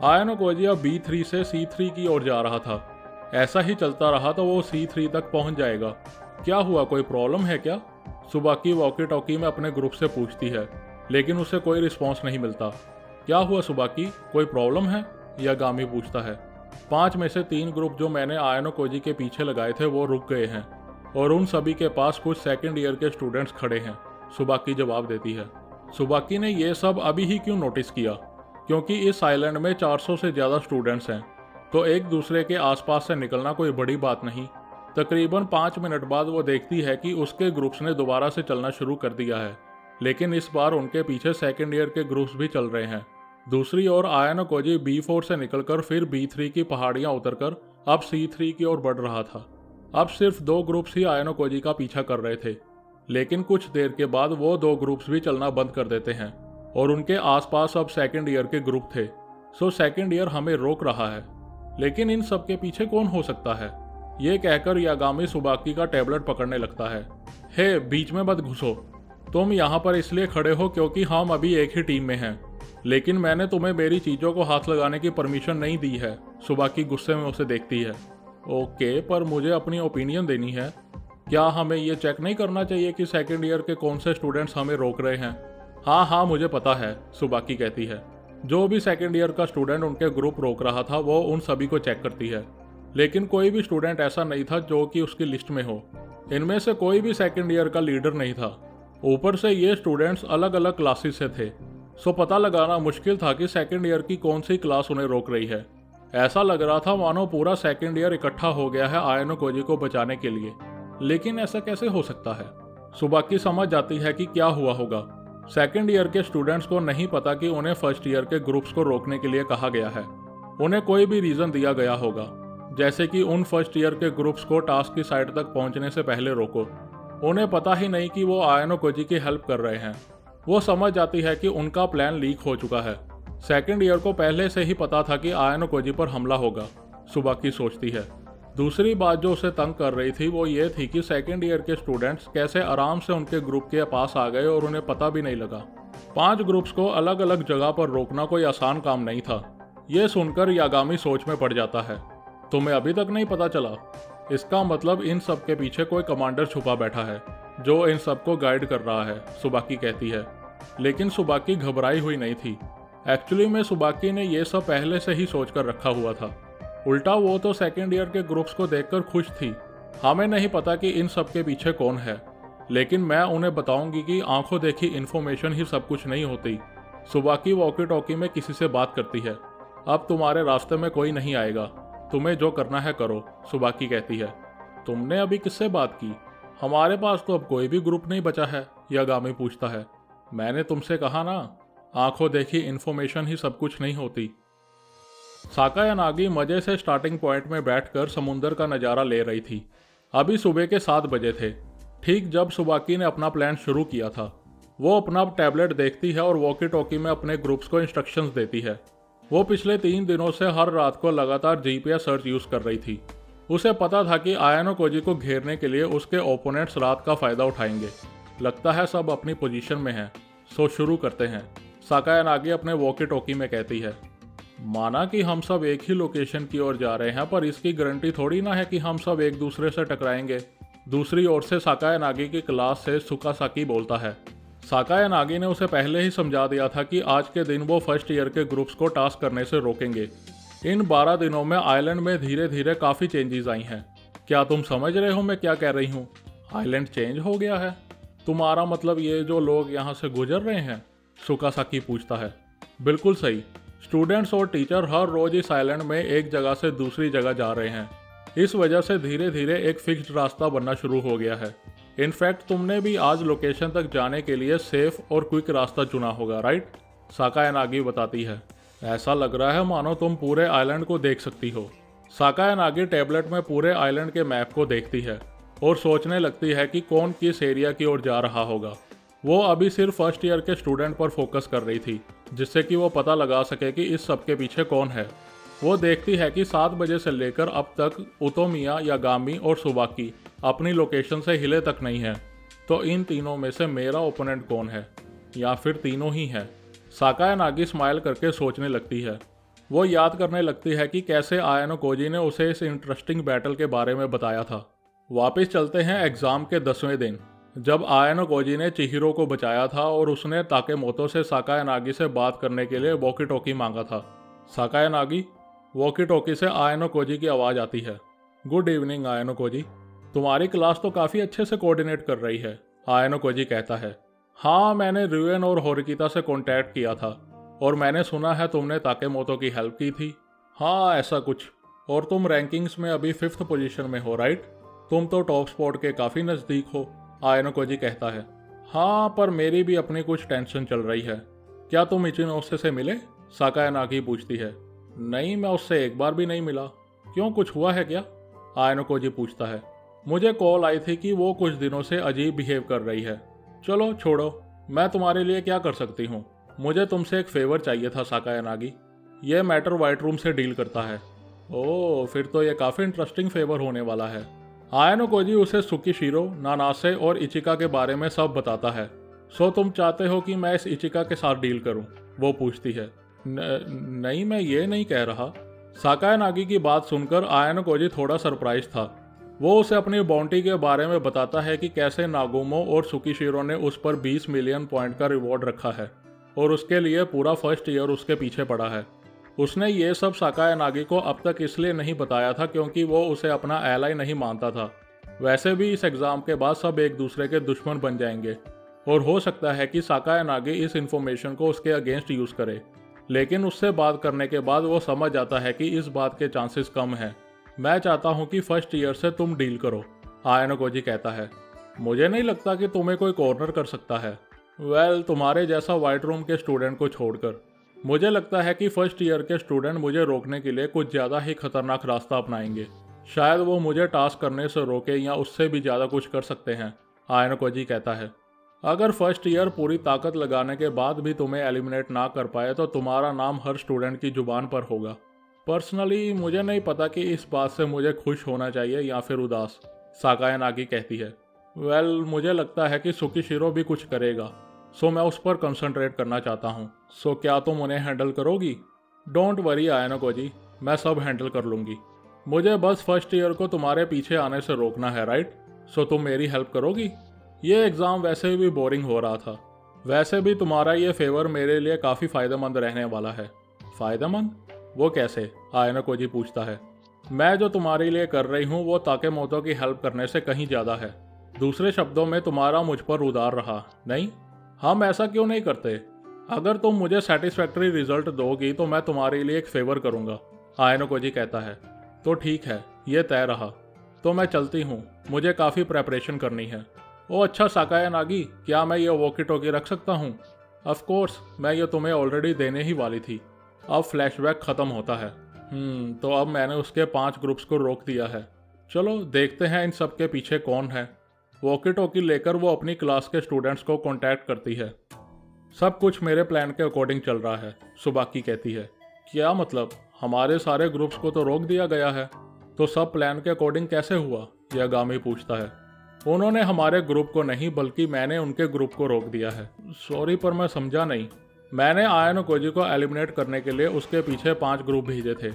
आयानोकोजी अब B3 से C3 की ओर जा रहा था। ऐसा ही चलता रहा तो वो C3 तक पहुंच जाएगा। क्या हुआ, कोई प्रॉब्लम है क्या, सुबाकी वॉकी टॉकी में अपने ग्रुप से पूछती है, लेकिन उसे कोई रिस्पॉन्स नहीं मिलता। क्या हुआ सुबाकी, कोई प्रॉब्लम है, यागामी पूछता है। 5 में से 3 ग्रुप जो मैंने आयानोकोजी के पीछे लगाए थे वो रुक गए हैं, और उन सभी के पास कुछ सेकंड ईयर के स्टूडेंट्स खड़े हैं, सुबाकी जवाब देती है। सुबाकी ने ये सब अभी ही क्यों नोटिस किया, क्योंकि इस आइलैंड में 400 से ज़्यादा स्टूडेंट्स हैं, तो एक दूसरे के आसपास से निकलना कोई बड़ी बात नहीं। तकरीबन 5 मिनट बाद वो देखती है कि उसके ग्रुप्स ने दोबारा से चलना शुरू कर दिया है, लेकिन इस बार उनके पीछे सेकंड ईयर के ग्रुप्स भी चल रहे हैं। दूसरी ओर आयानोकोजी B4 से निकलकर फिर B3 की पहाड़ियां उतरकर अब C3 की ओर बढ़ रहा था। अब सिर्फ 2 ग्रुप्स ही आयानोकोजी का पीछा कर रहे थे, लेकिन कुछ देर के बाद वो 2 ग्रुप्स भी चलना बंद कर देते हैं और उनके आसपास अब सेकंड ईयर के ग्रुप थे। सो सेकंड ईयर हमें रोक रहा है, लेकिन इन सब के पीछे कौन हो सकता है, ये कहकर यागामी सुबाकी का टैबलेट पकड़ने लगता है। हे, बीच में मत घुसो, तुम यहाँ पर इसलिए खड़े हो क्योंकि हम अभी एक ही टीम में हैं, लेकिन मैंने तुम्हें मेरी चीज़ों को हाथ लगाने की परमिशन नहीं दी है, सुबाकी गुस्से में उसे देखती है। ओके, पर मुझे अपनी ओपिनियन देनी है। क्या हमें ये चेक नहीं करना चाहिए कि सेकंड ईयर के कौन से स्टूडेंट्स हमें रोक रहे हैं? हाँ हाँ, मुझे पता है, सुबाकी कहती है। जो भी सेकेंड ईयर का स्टूडेंट उनके ग्रुप रोक रहा था वो उन सभी को चेक करती है, लेकिन कोई भी स्टूडेंट ऐसा नहीं था जो कि उसकी लिस्ट में हो। इनमें से कोई भी सेकेंड ईयर का लीडर नहीं था। ऊपर से ये स्टूडेंट्स अलग अलग क्लासेस से थे, सो पता लगाना मुश्किल था कि सेकेंड ईयर की कौन सी क्लास उन्हें रोक रही है। ऐसा लग रहा था मानो पूरा सेकेंड ईयर इकट्ठा हो गया है आयनो कोजी को बचाने के लिए, लेकिन ऐसा कैसे हो सकता है। सुबाकी समझ जाती है कि क्या हुआ होगा। सेकेंड ईयर के स्टूडेंट्स को नहीं पता कि उन्हें फर्स्ट ईयर के ग्रुप्स को रोकने के लिए कहा गया है। उन्हें कोई भी रीज़न दिया गया होगा, जैसे कि उन फर्स्ट ईयर के ग्रुप्स को टास्क की साइट तक पहुंचने से पहले रोको। उन्हें पता ही नहीं कि वो आयनो कोजी की हेल्प कर रहे हैं। वो समझ जाती है कि उनका प्लान लीक हो चुका है। सेकेंड ईयर को पहले से ही पता था कि आयनो कोजी पर हमला होगा, सुबाकी सोचती है। दूसरी बात जो उसे तंग कर रही थी वो ये थी कि सेकेंड ईयर के स्टूडेंट्स कैसे आराम से उनके ग्रुप के पास आ गए और उन्हें पता भी नहीं लगा। 5 ग्रुप्स को अलग अलग जगह पर रोकना कोई आसान काम नहीं था। ये सुनकर यागामी सोच में पड़ जाता है। तुम्हें अभी तक नहीं पता चला? इसका मतलब इन सब के पीछे कोई कमांडर छुपा बैठा है जो इन सबको गाइड कर रहा है, सुबाकी कहती है। लेकिन सुबाकी घबराई हुई नहीं थी। एक्चुअली में सुबाकी ने यह सब पहले से ही सोच कर रखा हुआ था। उल्टा वो तो सेकेंड ईयर के ग्रुप्स को देखकर खुश थी। हमें नहीं पता कि इन सब के पीछे कौन है, लेकिन मैं उन्हें बताऊंगी कि आंखों देखी इन्फॉर्मेशन ही सब कुछ नहीं होती। सुबाकी वॉकी टॉकी में किसी से बात करती है। अब तुम्हारे रास्ते में कोई नहीं आएगा, तुम्हें जो करना है करो, सुबाकी कहती है। तुमने अभी किससे बात की? हमारे पास तो अब कोई भी ग्रुप नहीं बचा है, यागामी पूछता है। मैंने तुमसे कहा ना, आंखों देखी इन्फॉर्मेशन ही सब कुछ नहीं होती। साकायानागी मजे से स्टार्टिंग पॉइंट में बैठकर समुंदर का नज़ारा ले रही थी। अभी सुबह के 7 बजे थे, ठीक जब सुबाकी ने अपना प्लान शुरू किया था। वो अपना टैबलेट देखती है और वॉकी टॉकी में अपने ग्रुप्स को इंस्ट्रक्शंस देती है। वो पिछले 3 दिनों से हर रात को लगातार जीपीएस सर्च यूज़ कर रही थी। उसे पता था कि आयनो कोजी को घेरने के लिए उसके ओपोनेंट्स रात का फ़ायदा उठाएंगे। लगता है सब अपनी पोजीशन में हैं, सो शुरू करते हैं, साकायानागी अपने वॉकी टॉकी में कहती है। माना कि हम सब एक ही लोकेशन की ओर जा रहे हैं, पर इसकी गारंटी थोड़ी ना है कि हम सब एक दूसरे से टकराएंगे। दूसरी ओर से साकायानागी की क्लास से सुकासाकी बोलता है। साकायानागी ने उसे पहले ही समझा दिया था कि आज के दिन वो फर्स्ट ईयर के ग्रुप्स को टास्क करने से रोकेंगे। इन 12 दिनों में आइलैंड में धीरे धीरे काफ़ी चेंजेस आई हैं। क्या तुम समझ रहे हो मैं क्या कह रही हूँ? आइलैंड चेंज हो गया है? तुम्हारा मतलब ये जो लोग यहाँ से गुजर रहे हैं? सुकासाकी पूछता है। बिल्कुल सही। स्टूडेंट्स और टीचर हर रोज इस आइलैंड में एक जगह से दूसरी जगह जा रहे हैं। इस वजह से धीरे धीरे एक फिक्स्ड रास्ता बनना शुरू हो गया है। इनफैक्ट तुमने भी आज लोकेशन तक जाने के लिए सेफ और क्विक रास्ता चुना होगा, राइट? साकायानागी बताती है। ऐसा लग रहा है मानो तुम पूरे आइलैंड को देख सकती हो। साकायानागी टैबलेट में पूरे आइलैंड के मैप को देखती है और सोचने लगती है कि कौन किस एरिया की ओर जा रहा होगा। वो अभी सिर्फ फर्स्ट ईयर के स्टूडेंट पर फोकस कर रही थी, जिससे कि वो पता लगा सके कि इस सब के पीछे कौन है। वो देखती है कि 7 बजे से लेकर अब तक उतोमिया, यागामी और सुबाकी अपनी लोकेशन से हिले तक नहीं है। तो इन तीनों में से मेरा ओपोनेंट कौन है, या फिर तीनों ही है? साकायानागी स्माइल करके सोचने लगती है। वो याद करने लगती है कि कैसे आयनो कोजी ने उसे इस इंटरेस्टिंग बैटल के बारे में बताया था। वापस चलते हैं एग्ज़ाम के 10वें दिन, जब आयनो कोजी ने चिहिरो को बचाया था और उसने ताकेमोतो से साकायानागी से बात करने के लिए वॉकी टॉकी मांगा था। साकायानागी, वॉकी टॉकी से आयनो कोजी की आवाज़ आती है। गुड इवनिंग आयनो कोजी, तुम्हारी क्लास तो काफ़ी अच्छे से कोऑर्डिनेट कर रही है, आयनो कोजी कहता है। हाँ, मैंने रियुएन और होरिकिता से कॉन्टैक्ट किया था और मैंने सुना है तुमने ताकेमोतो की हेल्प की थी। हाँ, ऐसा कुछ। और तुम रैंकिंग्स में अभी 5th पोजीशन में हो, राइट? तुम तो टॉप स्पॉट के काफ़ी नज़दीक हो, आयनो कोजी कहता है। हाँ, पर मेरी भी अपनी कुछ टेंशन चल रही है। क्या तुम इचिनोसे से मिले? साकायानागी पूछती है। नहीं, मैं उससे एक बार भी नहीं मिला। क्यों, कुछ हुआ है क्या? आयनो कोजी पूछता है। मुझे कॉल आई थी कि वो कुछ दिनों से अजीब बिहेव कर रही है। चलो छोड़ो, मैं तुम्हारे लिए क्या कर सकती हूँ? मुझे तुमसे एक फेवर चाहिए था साकायानागी। ये मैटर वाइट रूम से डील करता है। ओह, फिर तो ये काफ़ी इंटरेस्टिंग फेवर होने वाला है। आयनो कोजी उसे सुकीशिरो, नानासे और इचिका के बारे में सब बताता है। सो तुम चाहते हो कि मैं इस इचिका के साथ डील करूं? वो पूछती है। नहीं, मैं ये नहीं कह रहा। साकायानागी की बात सुनकर आयनो कोजी थोड़ा सरप्राइज था। वो उसे अपनी बाउंटी के बारे में बताता है कि कैसे नागुमो और सुकीशिरो ने उस पर 20 मिलियन पॉइंट का रिवॉर्ड रखा है। और उसके लिए पूरा फर्स्ट ईयर उसके पीछे पड़ा है। उसने ये सब साकायानागी को अब तक इसलिए नहीं बताया था क्योंकि वो उसे अपना एलाई नहीं मानता था। वैसे भी इस एग्ज़ाम के बाद सब एक दूसरे के दुश्मन बन जाएंगे और हो सकता है कि साकायानागी इस इन्फॉर्मेशन को उसके अगेंस्ट यूज़ करे, लेकिन उससे बात करने के बाद वो समझ जाता है कि इस बात के चांसेस कम हैं। मैं चाहता हूँ कि फर्स्ट ईयर से तुम डील करो, आयानोकोजी कहता है। मुझे नहीं लगता कि तुम्हें कोई कॉर्नर कर सकता है। वेल, तुम्हारे जैसा वाइट रूम के स्टूडेंट को छोड़कर मुझे लगता है कि फर्स्ट ईयर के स्टूडेंट मुझे रोकने के लिए कुछ ज़्यादा ही खतरनाक रास्ता अपनाएंगे। शायद वो मुझे टास्क करने से रोके या उससे भी ज़्यादा कुछ कर सकते हैं, आयानोकोजी कहता है। अगर फर्स्ट ईयर पूरी ताकत लगाने के बाद भी तुम्हें एलिमिनेट ना कर पाए तो तुम्हारा नाम हर स्टूडेंट की जुबान पर होगा। पर्सनली मुझे नहीं पता कि इस बात से मुझे खुश होना चाहिए या फिर उदास, साकायानागी कहती है। वेल, मुझे लगता है कि सुकीशिरो भी कुछ करेगा, सो मैं उस पर कंसंट्रेट करना चाहता हूँ। सो क्या तुम उन्हें हैंडल करोगी? डोंट वरी आयानोकोजी, मैं सब हैंडल कर लूँगी। मुझे बस फर्स्ट ईयर को तुम्हारे पीछे आने से रोकना है, राइट? सो तुम मेरी हेल्प करोगी? ये एग्ज़ाम वैसे भी बोरिंग हो रहा था। वैसे भी तुम्हारा ये फेवर मेरे लिए काफ़ी फ़ायदेमंद रहने वाला है। फ़ायदेमंद? वो कैसे? आयानोकोजी पूछता है। मैं जो तुम्हारे लिए कर रही हूँ वो ताकेमोतो की हेल्प करने से कहीं ज़्यादा है। दूसरे शब्दों में तुम्हारा मुझ पर उदार रहा नहीं? हम ऐसा क्यों नहीं करते? अगर तुम मुझे सेटिस्फैक्ट्री रिजल्ट दोगी तो मैं तुम्हारे लिए एक फेवर करूँगा, आयानोकोजी कहता है। तो ठीक है, ये तय रहा। तो मैं चलती हूँ, मुझे काफ़ी प्रेपरेशन करनी है। ओ अच्छा साकायानागी, क्या मैं ये वॉकी टॉकी रख सकता हूँ? ऑफ कोर्स, मैं ये तुम्हें ऑलरेडी देने ही वाली थी। अब फ्लैशबैक ख़त्म होता है। तो अब मैंने उसके 5 ग्रुप्स को रोक दिया है। चलो देखते हैं इन सब के पीछे कौन है। वॉकी टॉकी लेकर वो अपनी क्लास के स्टूडेंट्स को कांटेक्ट करती है। सब कुछ मेरे प्लान के अकॉर्डिंग चल रहा है, सुबाकी कहती है। क्या मतलब? हमारे सारे ग्रुप्स को तो रोक दिया गया है, तो सब प्लान के अकॉर्डिंग कैसे हुआ? यागामी पूछता है। उन्होंने हमारे ग्रुप को नहीं बल्कि मैंने उनके ग्रुप को रोक दिया है। सॉरी पर मैं समझा नहीं। मैंने आयानोकोजी को एलिमिनेट करने के लिए उसके पीछे 5 ग्रुप भेजे थे।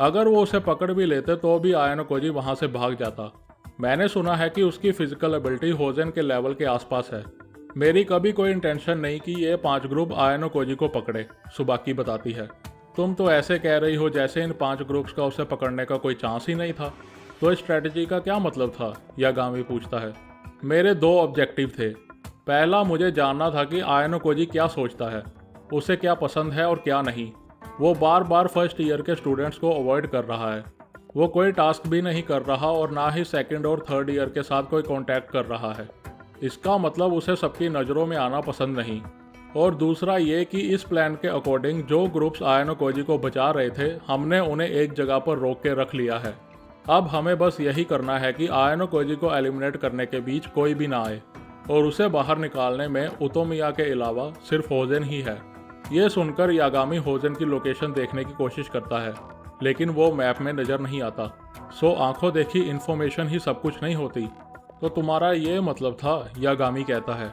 अगर वो उसे पकड़ भी लेते तो भी आयानोकोजी वहाँ से भाग जाता। मैंने सुना है कि उसकी फिजिकल एबिलिटी होजेन के लेवल के आसपास है। मेरी कभी कोई इंटेंशन नहीं कि ये 5 ग्रुप आयानोकोजी को पकड़े, सुबाकी बताती है। तुम तो ऐसे कह रही हो जैसे इन 5 ग्रुप्स का उसे पकड़ने का कोई चांस ही नहीं था। तो इस स्ट्रेटजी का क्या मतलब था? यागामी पूछता है। मेरे 2 ऑब्जेक्टिव थे। पहला, मुझे जानना था कि आयानोकोजी क्या सोचता है, उसे क्या पसंद है और क्या नहीं। वो बार बार फर्स्ट ईयर के स्टूडेंट्स को अवॉइड कर रहा है। वो कोई टास्क भी नहीं कर रहा और ना ही सेकंड और थर्ड ईयर के साथ कोई कांटेक्ट कर रहा है। इसका मतलब उसे सबकी नज़रों में आना पसंद नहीं। और दूसरा ये कि इस प्लान के अकॉर्डिंग जो ग्रुप्स आयानोकोजी को बचा रहे थे, हमने उन्हें एक जगह पर रोक के रख लिया है। अब हमें बस यही करना है कि आयानोकोजी को एलिमिनेट करने के बीच कोई भी ना आए, और उसे बाहर निकालने में उतोमिया के अलावा सिर्फ होजेन ही है। ये सुनकर यागामी होजेन की लोकेशन देखने की कोशिश करता है, लेकिन वो मैप में नज़र नहीं आता। सो आंखों देखी इन्फॉर्मेशन ही सब कुछ नहीं होती। तो तुम्हारा ये मतलब था? यागामी कहता है।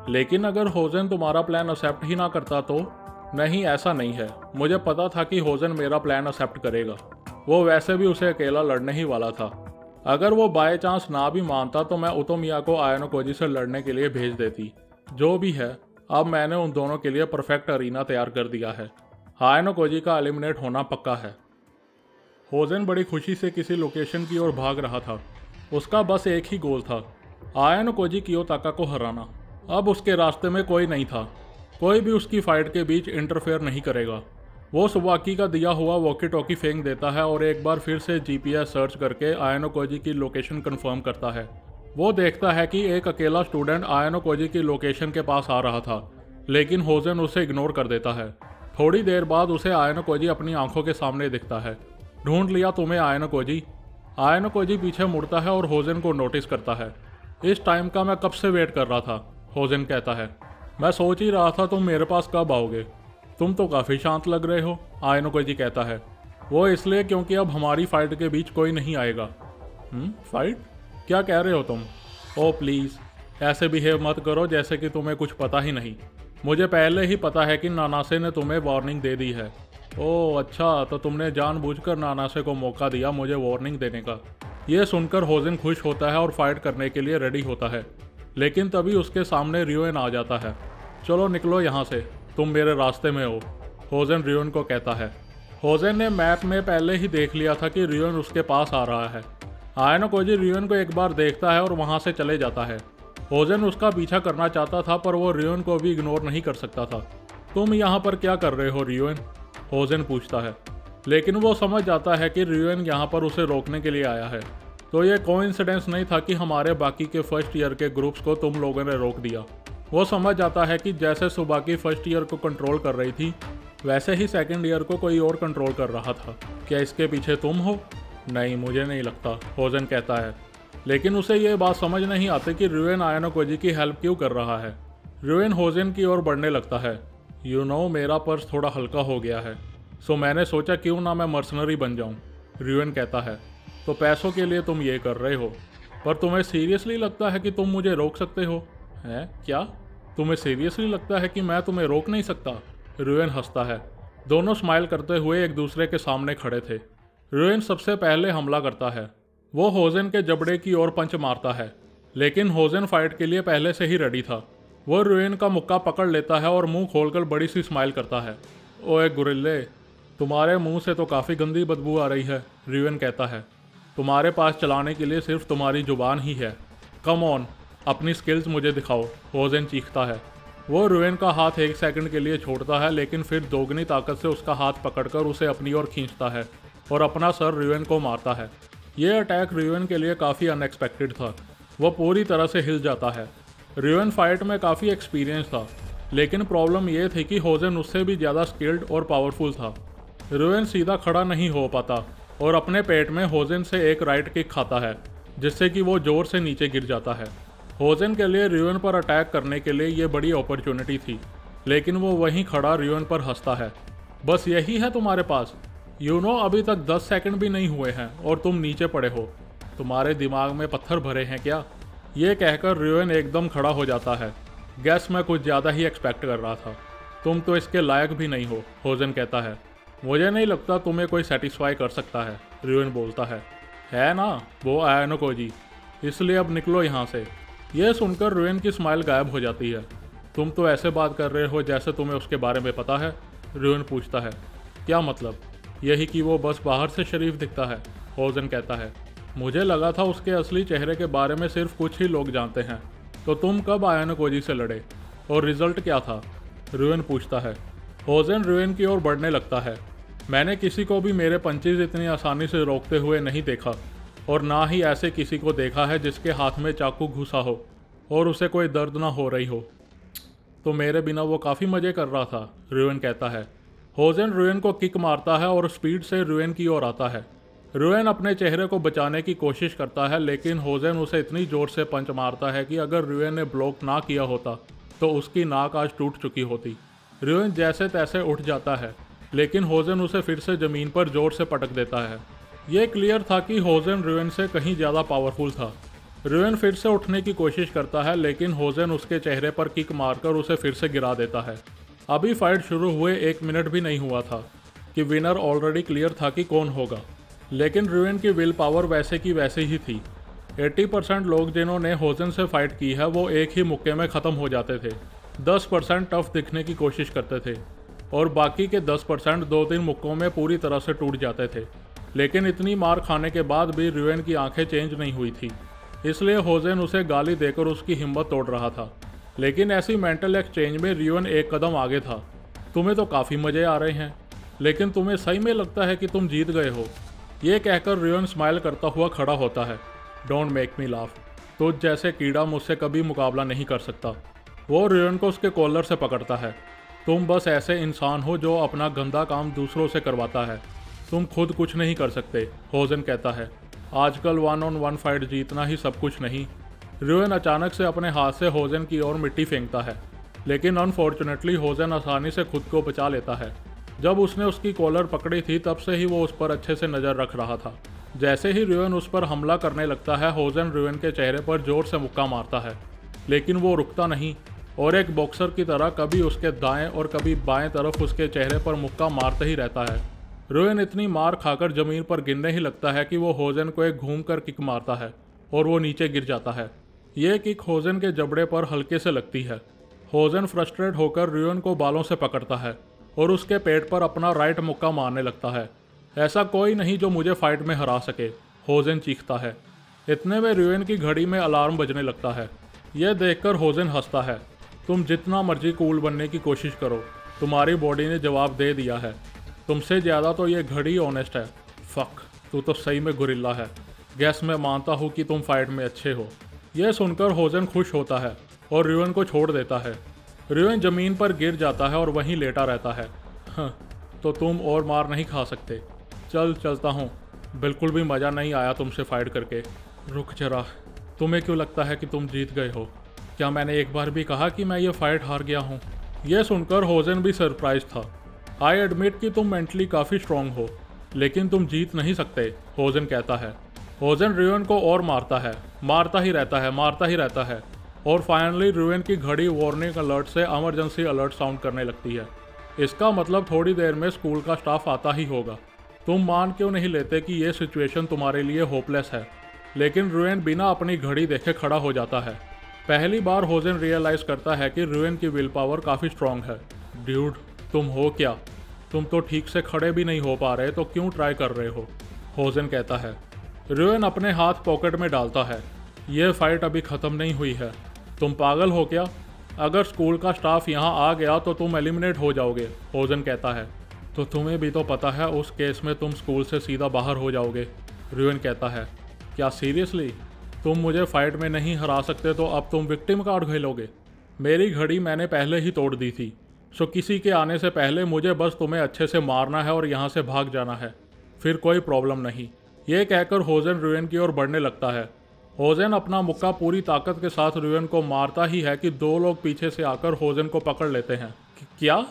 लेकिन अगर होजेन तुम्हारा प्लान एक्सेप्ट ही ना करता तो? नहीं, ऐसा नहीं है। मुझे पता था कि होजेन मेरा प्लान एक्सेप्ट करेगा। वो वैसे भी उसे अकेला लड़ने ही वाला था। अगर वो बाय चांस ना भी मानता तो मैं उतोमिया को आयानोकोजी से लड़ने के लिए भेज देती। जो भी है, अब मैंने उन दोनों के लिए परफेक्ट अरीना तैयार कर दिया है। आयानोकोजी का एलिमिनेट होना पक्का है। होजेन बड़ी खुशी से किसी लोकेशन की ओर भाग रहा था। उसका बस एक ही गोल था, आयानोकोजी कियोताका को हराना। अब उसके रास्ते में कोई नहीं था। कोई भी उसकी फाइट के बीच इंटरफेयर नहीं करेगा। वो सुबाकी का दिया हुआ वॉकी टॉकी फेंक देता है और एक बार फिर से जीपीएस सर्च करके आयानोकोजी की लोकेशन कंफर्म करता है। वो देखता है कि एक अकेला स्टूडेंट आयानोकोजी की लोकेशन के पास आ रहा था, लेकिन होजेन उसे इग्नोर कर देता है। थोड़ी देर बाद उसे आयानोकोजी अपनी आंखों के सामने दिखता है। ढूंढ लिया तुम्हें आयानोकोजी? आयानोकोजी पीछे मुड़ता है और होजेन को नोटिस करता है। इस टाइम का मैं कब से वेट कर रहा था, होजेन कहता है। मैं सोच ही रहा था तुम मेरे पास कब आओगे। तुम तो काफ़ी शांत लग रहे हो, आयानोकोजी कहता है। वो इसलिए क्योंकि अब हमारी फाइट के बीच कोई नहीं आएगा। फाइट? क्या कह रहे हो तुम? ओ प्लीज़, ऐसे बिहेव मत करो जैसे कि तुम्हें कुछ पता ही नहीं। मुझे पहले ही पता है कि नानासे ने तुम्हें वार्निंग दे दी है। ओह अच्छा, तो तुमने जानबूझकर नानासे को मौका दिया मुझे वार्निंग देने का। ये सुनकर होजेन खुश होता है और फाइट करने के लिए रेडी होता है, लेकिन तभी उसके सामने रियोन आ जाता है। चलो निकलो यहाँ से, तुम मेरे रास्ते में हो, होजन रियोन को कहता है। होजन ने मैप में पहले ही देख लिया था कि रियोन उसके पास आ रहा है। आयानोकोजी रियोन को एक बार देखता है और वहाँ से चले जाता है। होजन उसका पीछा करना चाहता था पर वो रियोन को भी इग्नोर नहीं कर सकता था। तुम यहाँ पर क्या कर रहे हो रियोन? होजन पूछता है, लेकिन वो समझ जाता है कि रियोन यहाँ पर उसे रोकने के लिए आया है। तो ये कोइंसिडेंस नहीं था कि हमारे बाकी के फर्स्ट ईयर के ग्रुप्स को तुम लोगों ने रोक दिया। वो समझ जाता है कि जैसे सुबाकी फर्स्ट ईयर को कंट्रोल कर रही थी वैसे ही सेकंड ईयर को कोई और कंट्रोल कर रहा था। क्या इसके पीछे तुम हो? नहीं, मुझे नहीं लगता, होजन कहता है। लेकिन उसे ये बात समझ नहीं आती कि रियोन आयानोकोजी की हेल्प क्यों कर रहा है। रियोन होजन की ओर बढ़ने लगता है। मेरा पर्स थोड़ा हल्का हो गया है, सो मैंने सोचा क्यों ना मैं मर्सनरी बन जाऊं। रियोन कहता है, तो पैसों के लिए तुम ये कर रहे हो, पर तुम्हें सीरियसली लगता है कि तुम मुझे रोक सकते हो? हैं? क्या तुम्हें सीरियसली लगता है कि मैं तुम्हें रोक नहीं सकता? रियोन हंसता है। दोनों स्माइल करते हुए एक दूसरे के सामने खड़े थे। रियोन सबसे पहले हमला करता है। वो होजन के जबड़े की ओर पंच मारता है, लेकिन होजन फाइट के लिए पहले से ही रेडी था। वो रियोन का मुक्का पकड़ लेता है और मुंह खोलकर बड़ी सी स्माइल करता है। ओए गुरिल्ले, तुम्हारे मुंह से तो काफ़ी गंदी बदबू आ रही है, रियोन कहता है। तुम्हारे पास चलाने के लिए सिर्फ तुम्हारी जुबान ही है। कम ऑन, अपनी स्किल्स मुझे दिखाओ, होजन चीखता है। वो रियोन का हाथ एक सेकंड के लिए छोड़ता है, लेकिन फिर दोगुनी ताकत से उसका हाथ पकड़कर उसे अपनी ओर खींचता है और अपना सर रियोन को मारता है। ये अटैक रियोन के लिए काफ़ी अनएक्सपेक्टेड था। वो पूरी तरह से हिल जाता है। रियोन फाइट में काफ़ी एक्सपीरियंस था, लेकिन प्रॉब्लम ये थी कि होजन उससे भी ज़्यादा स्किल्ड और पावरफुल था। रियोन सीधा खड़ा नहीं हो पाता और अपने पेट में होजन से एक राइट किक खाता है, जिससे कि वो जोर से नीचे गिर जाता है। होजन के लिए रियोन पर अटैक करने के लिए ये बड़ी अपॉर्चुनिटी थी, लेकिन वो वहीं खड़ा रियोन पर हंसता है। बस यही है तुम्हारे पास? अभी तक 10 सेकंड भी नहीं हुए हैं और तुम नीचे पड़े हो। तुम्हारे दिमाग में पत्थर भरे हैं क्या? ये कहकर रियोन एकदम खड़ा हो जाता है। गैस मैं कुछ ज़्यादा ही एक्सपेक्ट कर रहा था। तुम तो इसके लायक भी नहीं हो, होजन कहता है। मुझे नहीं लगता तुम्हें कोई सेटिस्फाई कर सकता है, रियोन बोलता है ना वो आयानोकोजी, इसलिए अब निकलो यहाँ से। यह सुनकर रियोन की स्माइल गायब हो जाती है। तुम तो ऐसे बात कर रहे हो जैसे तुम्हें उसके बारे में पता है, रियोन पूछता है। क्या मतलब? यही कि वो बस बाहर से शरीफ दिखता है, होजन कहता है। मुझे लगा था उसके असली चेहरे के बारे में सिर्फ कुछ ही लोग जानते हैं। तो तुम कब आयानोकोजी से लड़े और रिजल्ट क्या था? रियोन पूछता है। होजन रियोन की ओर बढ़ने लगता है। मैंने किसी को भी मेरे पंचेज इतनी आसानी से रोकते हुए नहीं देखा, और ना ही ऐसे किसी को देखा है जिसके हाथ में चाकू घुसा हो और उसे कोई दर्द ना हो रही हो। तो मेरे बिना वो काफ़ी मज़े कर रहा था, रियोन कहता है। होजन रियोन को किक मारता है और स्पीड से रियोन की ओर आता है। रियोन अपने चेहरे को बचाने की कोशिश करता है, लेकिन होजन उसे इतनी ज़ोर से पंच मारता है कि अगर रियोन ने ब्लॉक ना किया होता तो उसकी नाक आज टूट चुकी होती। रियोन जैसे तैसे उठ जाता है, लेकिन होजन उसे फिर से ज़मीन पर ज़ोर से पटक देता है। ये क्लियर था कि होजन रियोन से कहीं ज़्यादा पावरफुल था। रियोन फिर से उठने की कोशिश करता है, लेकिन होजन उसके चेहरे पर किक मारकर उसे फिर से गिरा देता है। अभी फाइट शुरू हुए 1 मिनट भी नहीं हुआ था कि विनर ऑलरेडी क्लियर था कि कौन होगा, लेकिन रियोन की विल पावर वैसे की वैसे ही थी। 80% लोग जिन्होंने होजन से फाइट की है वो एक ही मुक्के में ख़त्म हो जाते थे। 10% टफ दिखने की कोशिश करते थे और बाकी के 10% 2-3 मुक्कों में पूरी तरह से टूट जाते थे। लेकिन इतनी मार खाने के बाद भी रियोन की आंखें चेंज नहीं हुई थी, इसलिए होजन उसे गाली देकर उसकी हिम्मत तोड़ रहा था। लेकिन ऐसी मेंटल एक्सचेंज में रियोन एक कदम आगे था। तुम्हें तो काफ़ी मज़े आ रहे हैं, लेकिन तुम्हें सही में लगता है कि तुम जीत गए हो? ये कहकर रियोन स्माइल करता हुआ खड़ा होता है। डोंट मेक मी लाफ, तुझ जैसे कीड़ा मुझसे कभी मुकाबला नहीं कर सकता। वो रियोन को उसके कॉलर से पकड़ता है। तुम बस ऐसे इंसान हो जो अपना गंदा काम दूसरों से करवाता है, तुम खुद कुछ नहीं कर सकते, होजन कहता है। आजकल 1-on-1 फाइट जीतना ही सब कुछ नहीं। रियोन अचानक से अपने हाथ से होजन की ओर मिट्टी फेंकता है, लेकिन अनफॉर्चुनेटली होजन आसानी से खुद को बचा लेता है। जब उसने उसकी कॉलर पकड़ी थी तब से ही वो उस पर अच्छे से नज़र रख रहा था। जैसे ही रियोन उस पर हमला करने लगता है, होजन रियोन के चेहरे पर जोर से मुक्का मारता है, लेकिन वो रुकता नहीं और एक बॉक्सर की तरह कभी उसके दाएं और कभी बाएं तरफ उसके चेहरे पर मुक्का मारते ही रहता है। रियोन इतनी मार खाकर ज़मीन पर गिरने ही लगता है कि वो होजन को एक घूम कर किक मारता है और वो नीचे गिर जाता है। ये किक होजन के जबड़े पर हल्के से लगती है। होजन फ्रस्ट्रेट होकर र्यूएन को बालों से पकड़ता है और उसके पेट पर अपना राइट मुक्का मारने लगता है। ऐसा कोई नहीं जो मुझे फाइट में हरा सके, होजन चीखता है। इतने में र्यूएन की घड़ी में अलार्म बजने लगता है। यह देखकर होजन हंसता है। तुम जितना मर्जी कूल बनने की कोशिश करो, तुम्हारी बॉडी ने जवाब दे दिया है। तुमसे ज़्यादा तो ये घड़ी ऑनेस्ट है। फक, तू तो सही में गुरिल्ला है। गैस मैं मानता हूँ कि तुम फाइट में अच्छे हो। यह सुनकर होजन खुश होता है और र्यूएन को छोड़ देता है। र्यूएन ज़मीन पर गिर जाता है और वहीं लेटा रहता है। हाँ, तो तुम और मार नहीं खा सकते। चलता हूँ। बिल्कुल भी मज़ा नहीं आया तुमसे फाइट करके। रुक जरा, तुम्हें क्यों लगता है कि तुम जीत गए हो? क्या मैंने एक बार भी कहा कि मैं ये फाइट हार गया हूँ? यह सुनकर होजन भी सरप्राइज था। आई एडमिट कि तुम मेंटली काफ़ी स्ट्रांग हो, लेकिन तुम जीत नहीं सकते, होजन कहता है। होजन र्यूएन को और मारता है, मारता ही रहता है और फाइनली र्यूएन की घड़ी वार्निंग अलर्ट से इमरजेंसी अलर्ट साउंड करने लगती है। इसका मतलब थोड़ी देर में स्कूल का स्टाफ आता ही होगा। तुम मान क्यों नहीं लेते कि ये सिचुएशन तुम्हारे लिए होपलेस है? लेकिन र्यूएन बिना अपनी घड़ी देखे खड़ा हो जाता है। पहली बार होजन रियलाइज़ करता है कि र्यूएन की विल पावर काफ़ी स्ट्रांग है। ड्यूड, तुम हो क्या? तुम तो ठीक से खड़े भी नहीं हो पा रहे, तो क्यों ट्राई कर रहे हो? होजन कहता है। र्यूएन अपने हाथ पॉकेट में डालता है। यह फाइट अभी ख़त्म नहीं हुई है। तुम पागल हो क्या? अगर स्कूल का स्टाफ यहाँ आ गया तो तुम एलिमिनेट हो जाओगे, होजन कहता है। तो तुम्हें भी तो पता है उस केस में तुम स्कूल से सीधा बाहर हो जाओगे, र्यूएन कहता है। क्या सीरियसली? तुम मुझे फाइट में नहीं हरा सकते तो अब तुम विक्टिम कार्ड खेलोगे? मेरी घड़ी मैंने पहले ही तोड़ दी थी, सो किसी के आने से पहले मुझे बस तुम्हें अच्छे से मारना है और यहाँ से भाग जाना है, फिर कोई प्रॉब्लम नहीं। ये कहकर होजन र्यूएन की ओर बढ़ने लगता है। होजन अपना मुक्का पूरी ताकत के साथ र्यूएन को मारता ही है कि दो लोग पीछे से आकर होजन को पकड़ लेते हैं। क्या?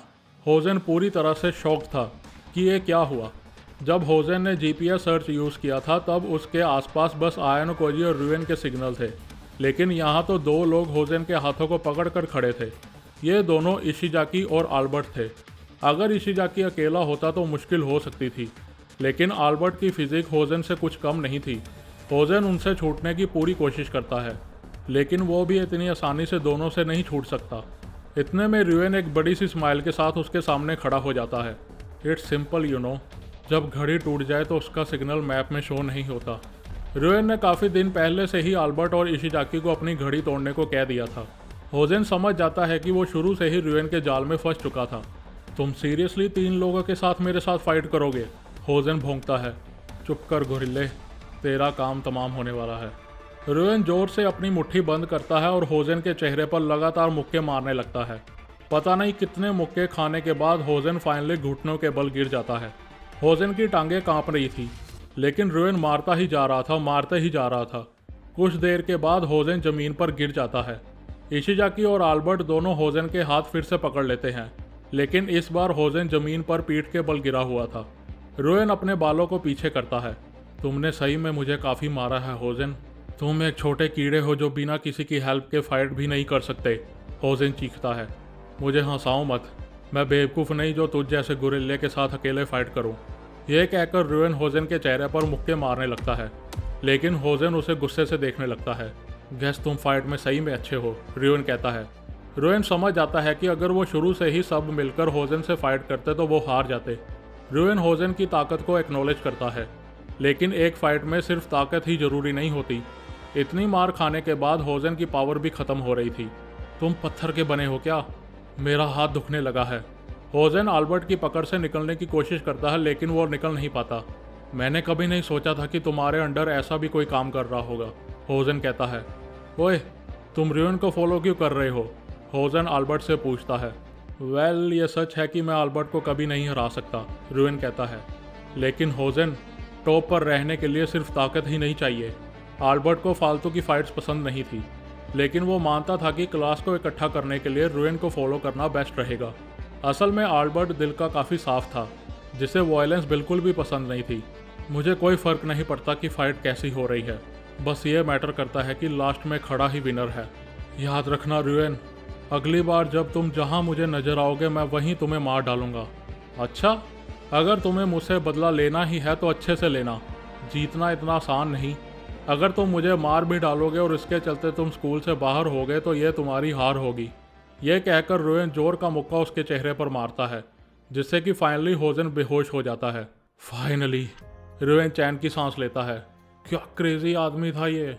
होजन पूरी तरह से शॉक था कि ये क्या हुआ। जब होजन ने जीपीएस सर्च यूज़ किया था तब उसके आसपास बस आयानो कोजी और र्यूएन के सिग्नल थे, लेकिन यहाँ तो दो लोग होजन के हाथों को पकड़ कर खड़े थे। ये दोनों इशिजाकी और आल्बर्ट थे। अगर इशिजाकी अकेला होता तो मुश्किल हो सकती थी, लेकिन आल्बर्ट की फिजिक होजन से कुछ कम नहीं थी। होजन उनसे छूटने की पूरी कोशिश करता है, लेकिन वो भी इतनी आसानी से दोनों से नहीं छूट सकता। इतने में र्यूएन एक बड़ी सी स्माइल के साथ उसके सामने खड़ा हो जाता है। इट्स सिंपल यू नो, जब घड़ी टूट जाए तो उसका सिग्नल मैप में शो नहीं होता। र्यूएन ने काफ़ी दिन पहले से ही आल्बर्ट और इशिजाकी को अपनी घड़ी तोड़ने को कह दिया था। होजन समझ जाता है कि वो शुरू से ही र्यूएन के जाल में फंस चुका था। तुम सीरियसली 3 लोगों के साथ मेरे साथ फाइट करोगे? होजन भौंकता है। चुप कर गोरिल्ले, तेरा काम तमाम होने वाला है। र्यूएन जोर से अपनी मुट्ठी बंद करता है और होजन के चेहरे पर लगातार मुक्के मारने लगता है। पता नहीं कितने मुक्के खाने के बाद होजन फाइनली घुटनों के बल गिर जाता है। होजन की टांगें कांप रही थी, लेकिन र्यूएन मारता ही जा रहा था। कुछ देर के बाद होजन जमीन पर गिर जाता है। इशिजाकी और आल्बर्ट दोनों होजन के हाथ फिर से पकड़ लेते हैं, लेकिन इस बार होजन जमीन पर पीठ के बल गिरा हुआ था। र्यूएन अपने बालों को पीछे करता है। तुमने सही में मुझे काफ़ी मारा है होजन। तुम एक छोटे कीड़े हो जो बिना किसी की हेल्प के फाइट भी नहीं कर सकते, होजन चीखता है। मुझे हंसाओ मत, मैं बेवकूफ़ नहीं जो तुझ जैसे गुरिल्ले के साथ अकेले फाइट करूं। यह कहकर र्यूएन होजन के चेहरे पर मुक्के मारने लगता है, लेकिन होजन उसे गुस्से से देखने लगता है। गैस तुम फाइट में सही में अच्छे हो, र्यूएन कहता है। र्यूएन समझ जाता है कि अगर वो शुरू से ही सब मिलकर होजन से फाइट करते तो वो हार जाते। र्यूएन होजन की ताकत को एक्नॉलेज करता है, लेकिन एक फाइट में सिर्फ ताकत ही जरूरी नहीं होती। इतनी मार खाने के बाद होजन की पावर भी खत्म हो रही थी। तुम पत्थर के बने हो क्या? मेरा हाथ दुखने लगा है। होजन आल्बर्ट की पकड़ से निकलने की कोशिश करता है, लेकिन वो निकल नहीं पाता। मैंने कभी नहीं सोचा था कि तुम्हारे अंडर ऐसा भी कोई काम कर रहा होगा, होजन कहता है। ओए, तुम र्यूएन को फॉलो क्यों कर रहे हो? होजन आल्बर्ट से पूछता है। वेल, ये सच है कि मैं आल्बर्ट को कभी नहीं हरा सकता, र्यूएन कहता है। लेकिन होजन, टॉप पर रहने के लिए सिर्फ ताकत ही नहीं चाहिए। आल्बर्ट को फालतू की फाइट्स पसंद नहीं थी, लेकिन वो मानता था कि क्लास को इकट्ठा करने के लिए र्यूएन को फॉलो करना बेस्ट रहेगा। असल में आल्बर्ट दिल का काफ़ी साफ था, जिसे वायलेंस बिल्कुल भी पसंद नहीं थी। मुझे कोई फ़र्क नहीं पड़ता कि फ़ाइट कैसी हो रही है, बस ये मैटर करता है कि लास्ट में खड़ा ही विनर है। याद रखना र्यूएन, अगली बार जब तुम जहाँ मुझे नज़र आओगे मैं वहीं तुम्हें मार डालूंगा। अच्छा, अगर तुम्हें मुझसे बदला लेना ही है तो अच्छे से लेना, जीतना इतना आसान नहीं। अगर तुम मुझे मार भी डालोगे और इसके चलते तुम स्कूल से बाहर हो गए तो ये तुम्हारी हार होगी। यह कहकर रुएन जोर का मुक्का उसके चेहरे पर मारता है, जिससे कि फाइनली होजन बेहोश हो जाता है। फाइनली रुएन चैन की सांस लेता है। क्या क्रेजी आदमी था ये,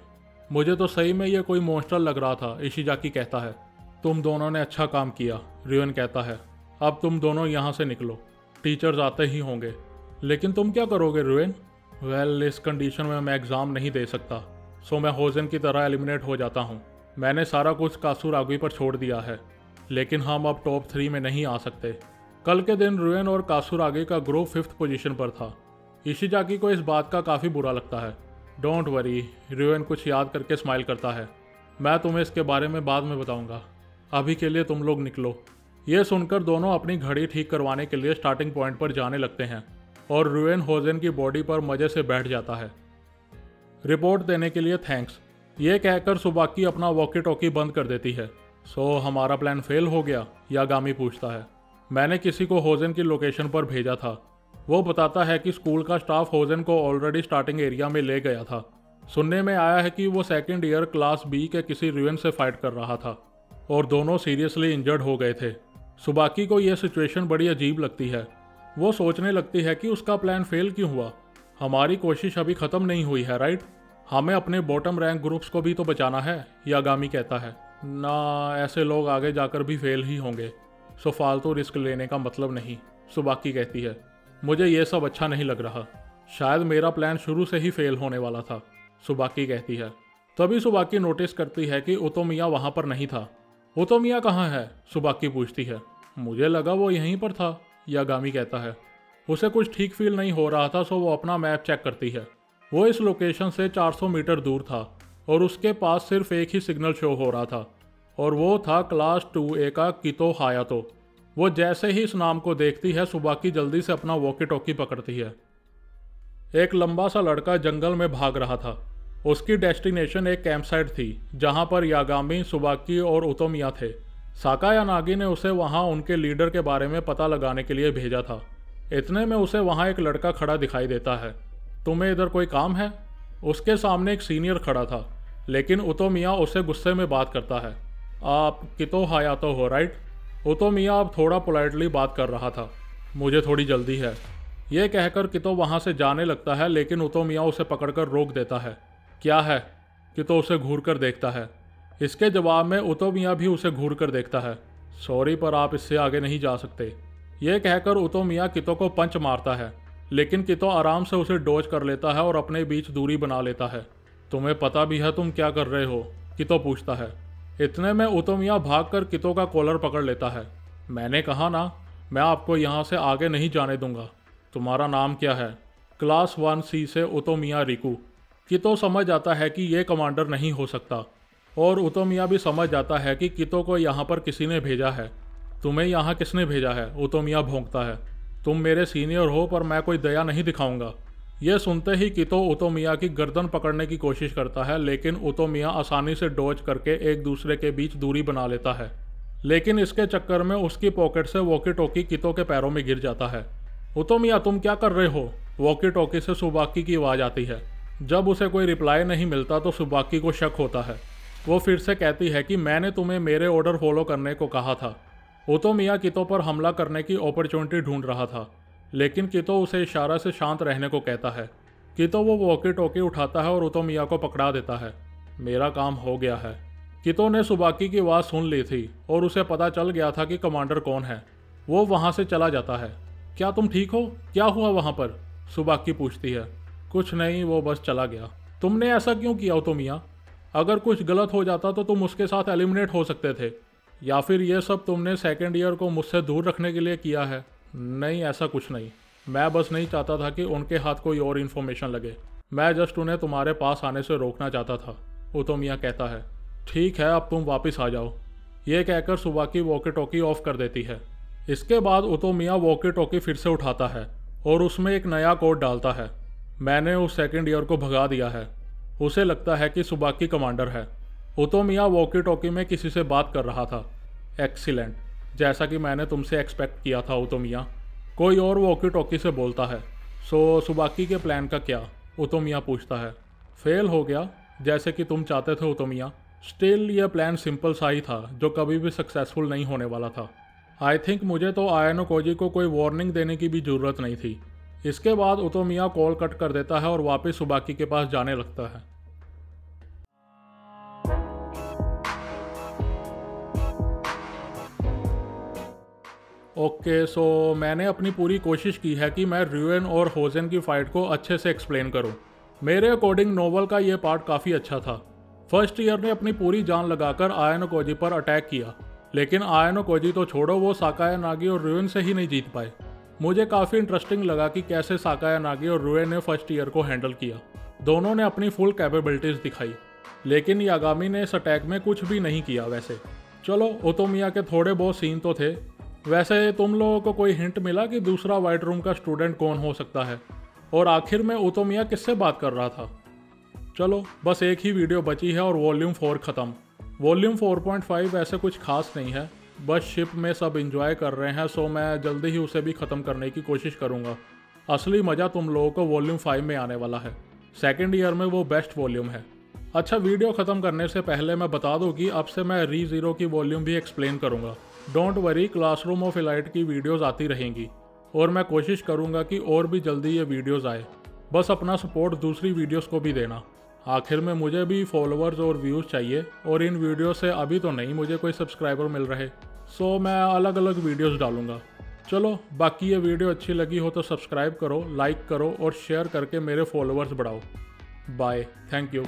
मुझे तो सही में ये कोई मॉन्स्टर लग रहा था। इशिजाकी कहता है। तुम दोनों ने अच्छा काम किया, रुएन कहता है। अब तुम दोनों यहाँ से निकलो, टीचर्स आते ही होंगे। लेकिन तुम क्या करोगे रुएन? वेल, इस कंडीशन में मैं एग्ज़ाम नहीं दे सकता, सो मैं होजन की तरह एलिमिनेट हो जाता हूँ। मैंने सारा कुछ कासुरागी पर छोड़ दिया है, लेकिन हम अब टॉप 3 में नहीं आ सकते। कल के दिन रुएन और कासुरागी का ग्रुप 5th पोजीशन पर था। इशिजाकी को इस बात का काफ़ी बुरा लगता है। डोंट वरी, रुएन कुछ याद करके स्माइल करता है। मैं तुम्हें इसके बारे में बाद में बताऊंगा, अभी के लिए तुम लोग निकलो। ये सुनकर दोनों अपनी घड़ी ठीक करवाने के लिए स्टार्टिंग पॉइंट पर जाने लगते हैं और रुएन होजन की बॉडी पर मज़े से बैठ जाता है। रिपोर्ट देने के लिए थैंक्स, ये कहकर सुबाकी अपना वॉकी टॉकी बंद कर देती है। सो हमारा प्लान फेल हो गया? यागामी पूछता है। मैंने किसी को होजन की लोकेशन पर भेजा था। वो बताता है कि स्कूल का स्टाफ होजन को ऑलरेडी स्टार्टिंग एरिया में ले गया था। सुनने में आया है कि वो 2nd ईयर क्लास बी के किसी रुएन से फाइट कर रहा था और दोनों सीरियसली इंजर्ड हो गए थे। सुबाकी को यह सिचुएशन बड़ी अजीब लगती है। वो सोचने लगती है कि उसका प्लान फेल क्यों हुआ। हमारी कोशिश अभी ख़त्म नहीं हुई है, राइट? हमें अपने बॉटम रैंक ग्रुप्स को भी तो बचाना है, यागामी कहता है। ना, ऐसे लोग आगे जाकर भी फेल ही होंगे, सो फालतू रिस्क लेने का मतलब नहीं, सुबाकी कहती है। मुझे ये सब अच्छा नहीं लग रहा, शायद मेरा प्लान शुरू से ही फेल होने वाला था, सुबाकी कहती है। तभी सुबाकी नोटिस करती है कि ओतोमिया वहाँ पर नहीं था। ओतोमिया कहाँ है? सुबाकी पूछती है। मुझे लगा वो यहीं पर था, यागामी कहता है। उसे कुछ ठीक फील नहीं हो रहा था, सो वो अपना मैप चेक करती है। वो इस लोकेशन से 400 मीटर दूर था और उसके पास सिर्फ एक ही सिग्नल शो हो रहा था और वो था क्लास 2A का कितो हायातो। वो जैसे ही इस नाम को देखती है, सुबाकी जल्दी से अपना वॉकी टॉकी पकड़ती है। एक लंबा सा लड़का जंगल में भाग रहा था। उसकी डेस्टिनेशन एक कैंप साइट थी जहां पर यागामी, सुबाकी और ओतोमिया थे। साकायानागी ने उसे वहां उनके लीडर के बारे में पता लगाने के लिए भेजा था। इतने में उसे वहां एक लड़का खड़ा दिखाई देता है। तुम्हें इधर कोई काम है? उसके सामने एक सीनियर खड़ा था, लेकिन ओतोमिया उसे गुस्से में बात करता है। आप कितो हायातो हो, राइट? ओतोमिया अब थोड़ा पोलाइटली बात कर रहा था। मुझे थोड़ी जल्दी है, यह कहकर कितो वहां से जाने लगता है, लेकिन ओतोमिया उसे पकड़कर रोक देता है। क्या है? कितो उसे घूर कर देखता है। इसके जवाब में ओतोमिया भी उसे घूर कर देखता है। सॉरी, पर आप इससे आगे नहीं जा सकते, यह कहकर ओतोमिया कितो को पंच मारता है, लेकिन कितो आराम से उसे डॉज कर लेता है और अपने बीच दूरी बना लेता है। तुम्हें पता भी है तुम क्या कर रहे हो? कितो पूछता है। इतने में ओतोमिया भागकर कितो का कॉलर पकड़ लेता है। मैंने कहा ना, मैं आपको यहाँ से आगे नहीं जाने दूंगा। तुम्हारा नाम क्या है? क्लास 1C से ओतोमिया रिकू। कितो समझ आता है कि ये कमांडर नहीं हो सकता और ओतोमिया भी समझ जाता है कि कितो को यहाँ पर किसी ने भेजा है। तुम्हें यहाँ किसने भेजा है? ओतोमिया भौंकता है। तुम मेरे सीनियर हो, पर मैं कोई दया नहीं दिखाऊंगा। यह सुनते ही कितो ओतोमिया की गर्दन पकड़ने की कोशिश करता है, लेकिन ओतोमिया आसानी से डॉज करके एक दूसरे के बीच दूरी बना लेता है। लेकिन इसके चक्कर में उसकी पॉकेट से वॉकी टॉकी कितो के पैरों में गिर जाता है। ओतोमिया, तुम क्या कर रहे हो? वॉकी टॉकी से सुबाकी की आवाज़ आती है। जब उसे कोई रिप्लाई नहीं मिलता तो सुबाकी को शक होता है। वो फिर से कहती है कि मैंने तुम्हें मेरे ऑर्डर फॉलो करने को कहा था। ओतोमिया कितो पर हमला करने की अपॉर्चुनिटी ढूंढ रहा था, लेकिन कितो उसे इशारा से शांत रहने को कहता है। कितो वो वॉकी टॉकी उठाता है और ओतोमिया को पकड़ा देता है। मेरा काम हो गया है। कितो ने सुबाकी की आवाज़ सुन ली थी और उसे पता चल गया था कि कमांडर कौन है। वो वहाँ से चला जाता है। क्या तुम ठीक हो? क्या हुआ वहाँ पर? सुबाकी पूछती है। कुछ नहीं, वो बस चला गया। तुमने ऐसा क्यों किया ओतोमिया? अगर कुछ गलत हो जाता तो तुम उसके साथ एलिमिनेट हो सकते थे, या फिर ये सब तुमने 2nd ईयर को मुझसे दूर रखने के लिए किया है? नहीं, ऐसा कुछ नहीं। मैं बस नहीं चाहता था कि उनके हाथ कोई और इन्फॉर्मेशन लगे। मैं जस्ट उन्हें तुम्हारे पास आने से रोकना चाहता था, ओतोमिया कहता है। ठीक है, अब तुम वापस आ जाओ, ये कहकर सुबाकी वॉकी टॉकी ऑफ कर देती है। इसके बाद ओतोमिया वॉकी टॉकी फिर से उठाता है और उसमें एक नया कोड डालता है। मैंने उस 2nd ईयर को भगा दिया है। उसे लगता है कि सुबाकी कमांडर है। ओतोमिया वॉकी टॉकी में किसी से बात कर रहा था। एक्सीलेंट, जैसा कि मैंने तुमसे एक्सपेक्ट किया था ओतोमिया। कोई और वॉकी टॉकी से बोलता है। सो सुबाकी के प्लान का क्या? ओतोमिया पूछता है। फेल हो गया, जैसे कि तुम चाहते थे ओतोमिया, स्टिल यह प्लान सिंपल सा ही था जो कभी भी सक्सेसफुल नहीं होने वाला था। आई थिंक मुझे तो आयानो कोजी को कोई वार्निंग देने की भी ज़रूरत नहीं थी। इसके बाद ओतोमिया कॉल कट कर देता है और वापस सुबाकी के पास जाने लगता है। ओके, सो मैंने अपनी पूरी कोशिश की है कि मैं र्यूएन और होजेन की फ़ाइट को अच्छे से एक्सप्लेन करूं। मेरे अकॉर्डिंग नोवेल का ये पार्ट काफ़ी अच्छा था। फर्स्ट ईयर ने अपनी पूरी जान लगाकर आयानो कोजी पर अटैक किया, लेकिन आयानो कोजी तो छोड़ो, वो साकाया नागी और र्यूएन से ही नहीं जीत पाए। मुझे काफ़ी इंटरेस्टिंग लगा कि कैसे साकाया नागी और र्यूएन ने फर्स्ट ईयर को हैंडल किया। दोनों ने अपनी फुल कैपेबिलिटीज़ दिखाई, लेकिन यागामी ने इस अटैक में कुछ भी नहीं किया। वैसे चलो, ओतोमिया के थोड़े बहुत सीन तो थे। वैसे तुम लोगों को कोई हिंट मिला कि दूसरा वाइट रूम का स्टूडेंट कौन हो सकता है? और आखिर में ओतोमिया किससे बात कर रहा था? चलो, बस एक ही वीडियो बची है और वॉल्यूम 4 ख़त्म। वॉल्यूम 4.5 ऐसे कुछ खास नहीं है, बस शिप में सब इंजॉय कर रहे हैं, सो मैं जल्दी ही उसे भी ख़त्म करने की कोशिश करूँगा। असली मज़ा तुम लोगों को वॉल्यूम 5 में आने वाला है। सेकेंड ईयर में वो बेस्ट वॉल्यूम है। अच्छा, वीडियो ख़त्म करने से पहले मैं बता दूं कि अब से मैं री-ज़ीरो की वॉल्यूम भी एक्सप्लेन करूँगा। Don't worry, classroom of elite की वीडियोस आती रहेंगी और मैं कोशिश करूंगा कि और भी जल्दी ये वीडियोस आए। बस अपना सपोर्ट दूसरी वीडियोस को भी देना। आखिर में मुझे भी फॉलोअर्स और व्यूज़ चाहिए, और इन वीडियो से अभी तो नहीं मुझे कोई सब्सक्राइबर मिल रहे, सो मैं अलग अलग वीडियोस डालूंगा। चलो, बाकी ये वीडियो अच्छी लगी हो तो सब्सक्राइब करो, लाइक करो और शेयर करके मेरे फॉलोअर्स बढ़ाओ। Bye, thank you.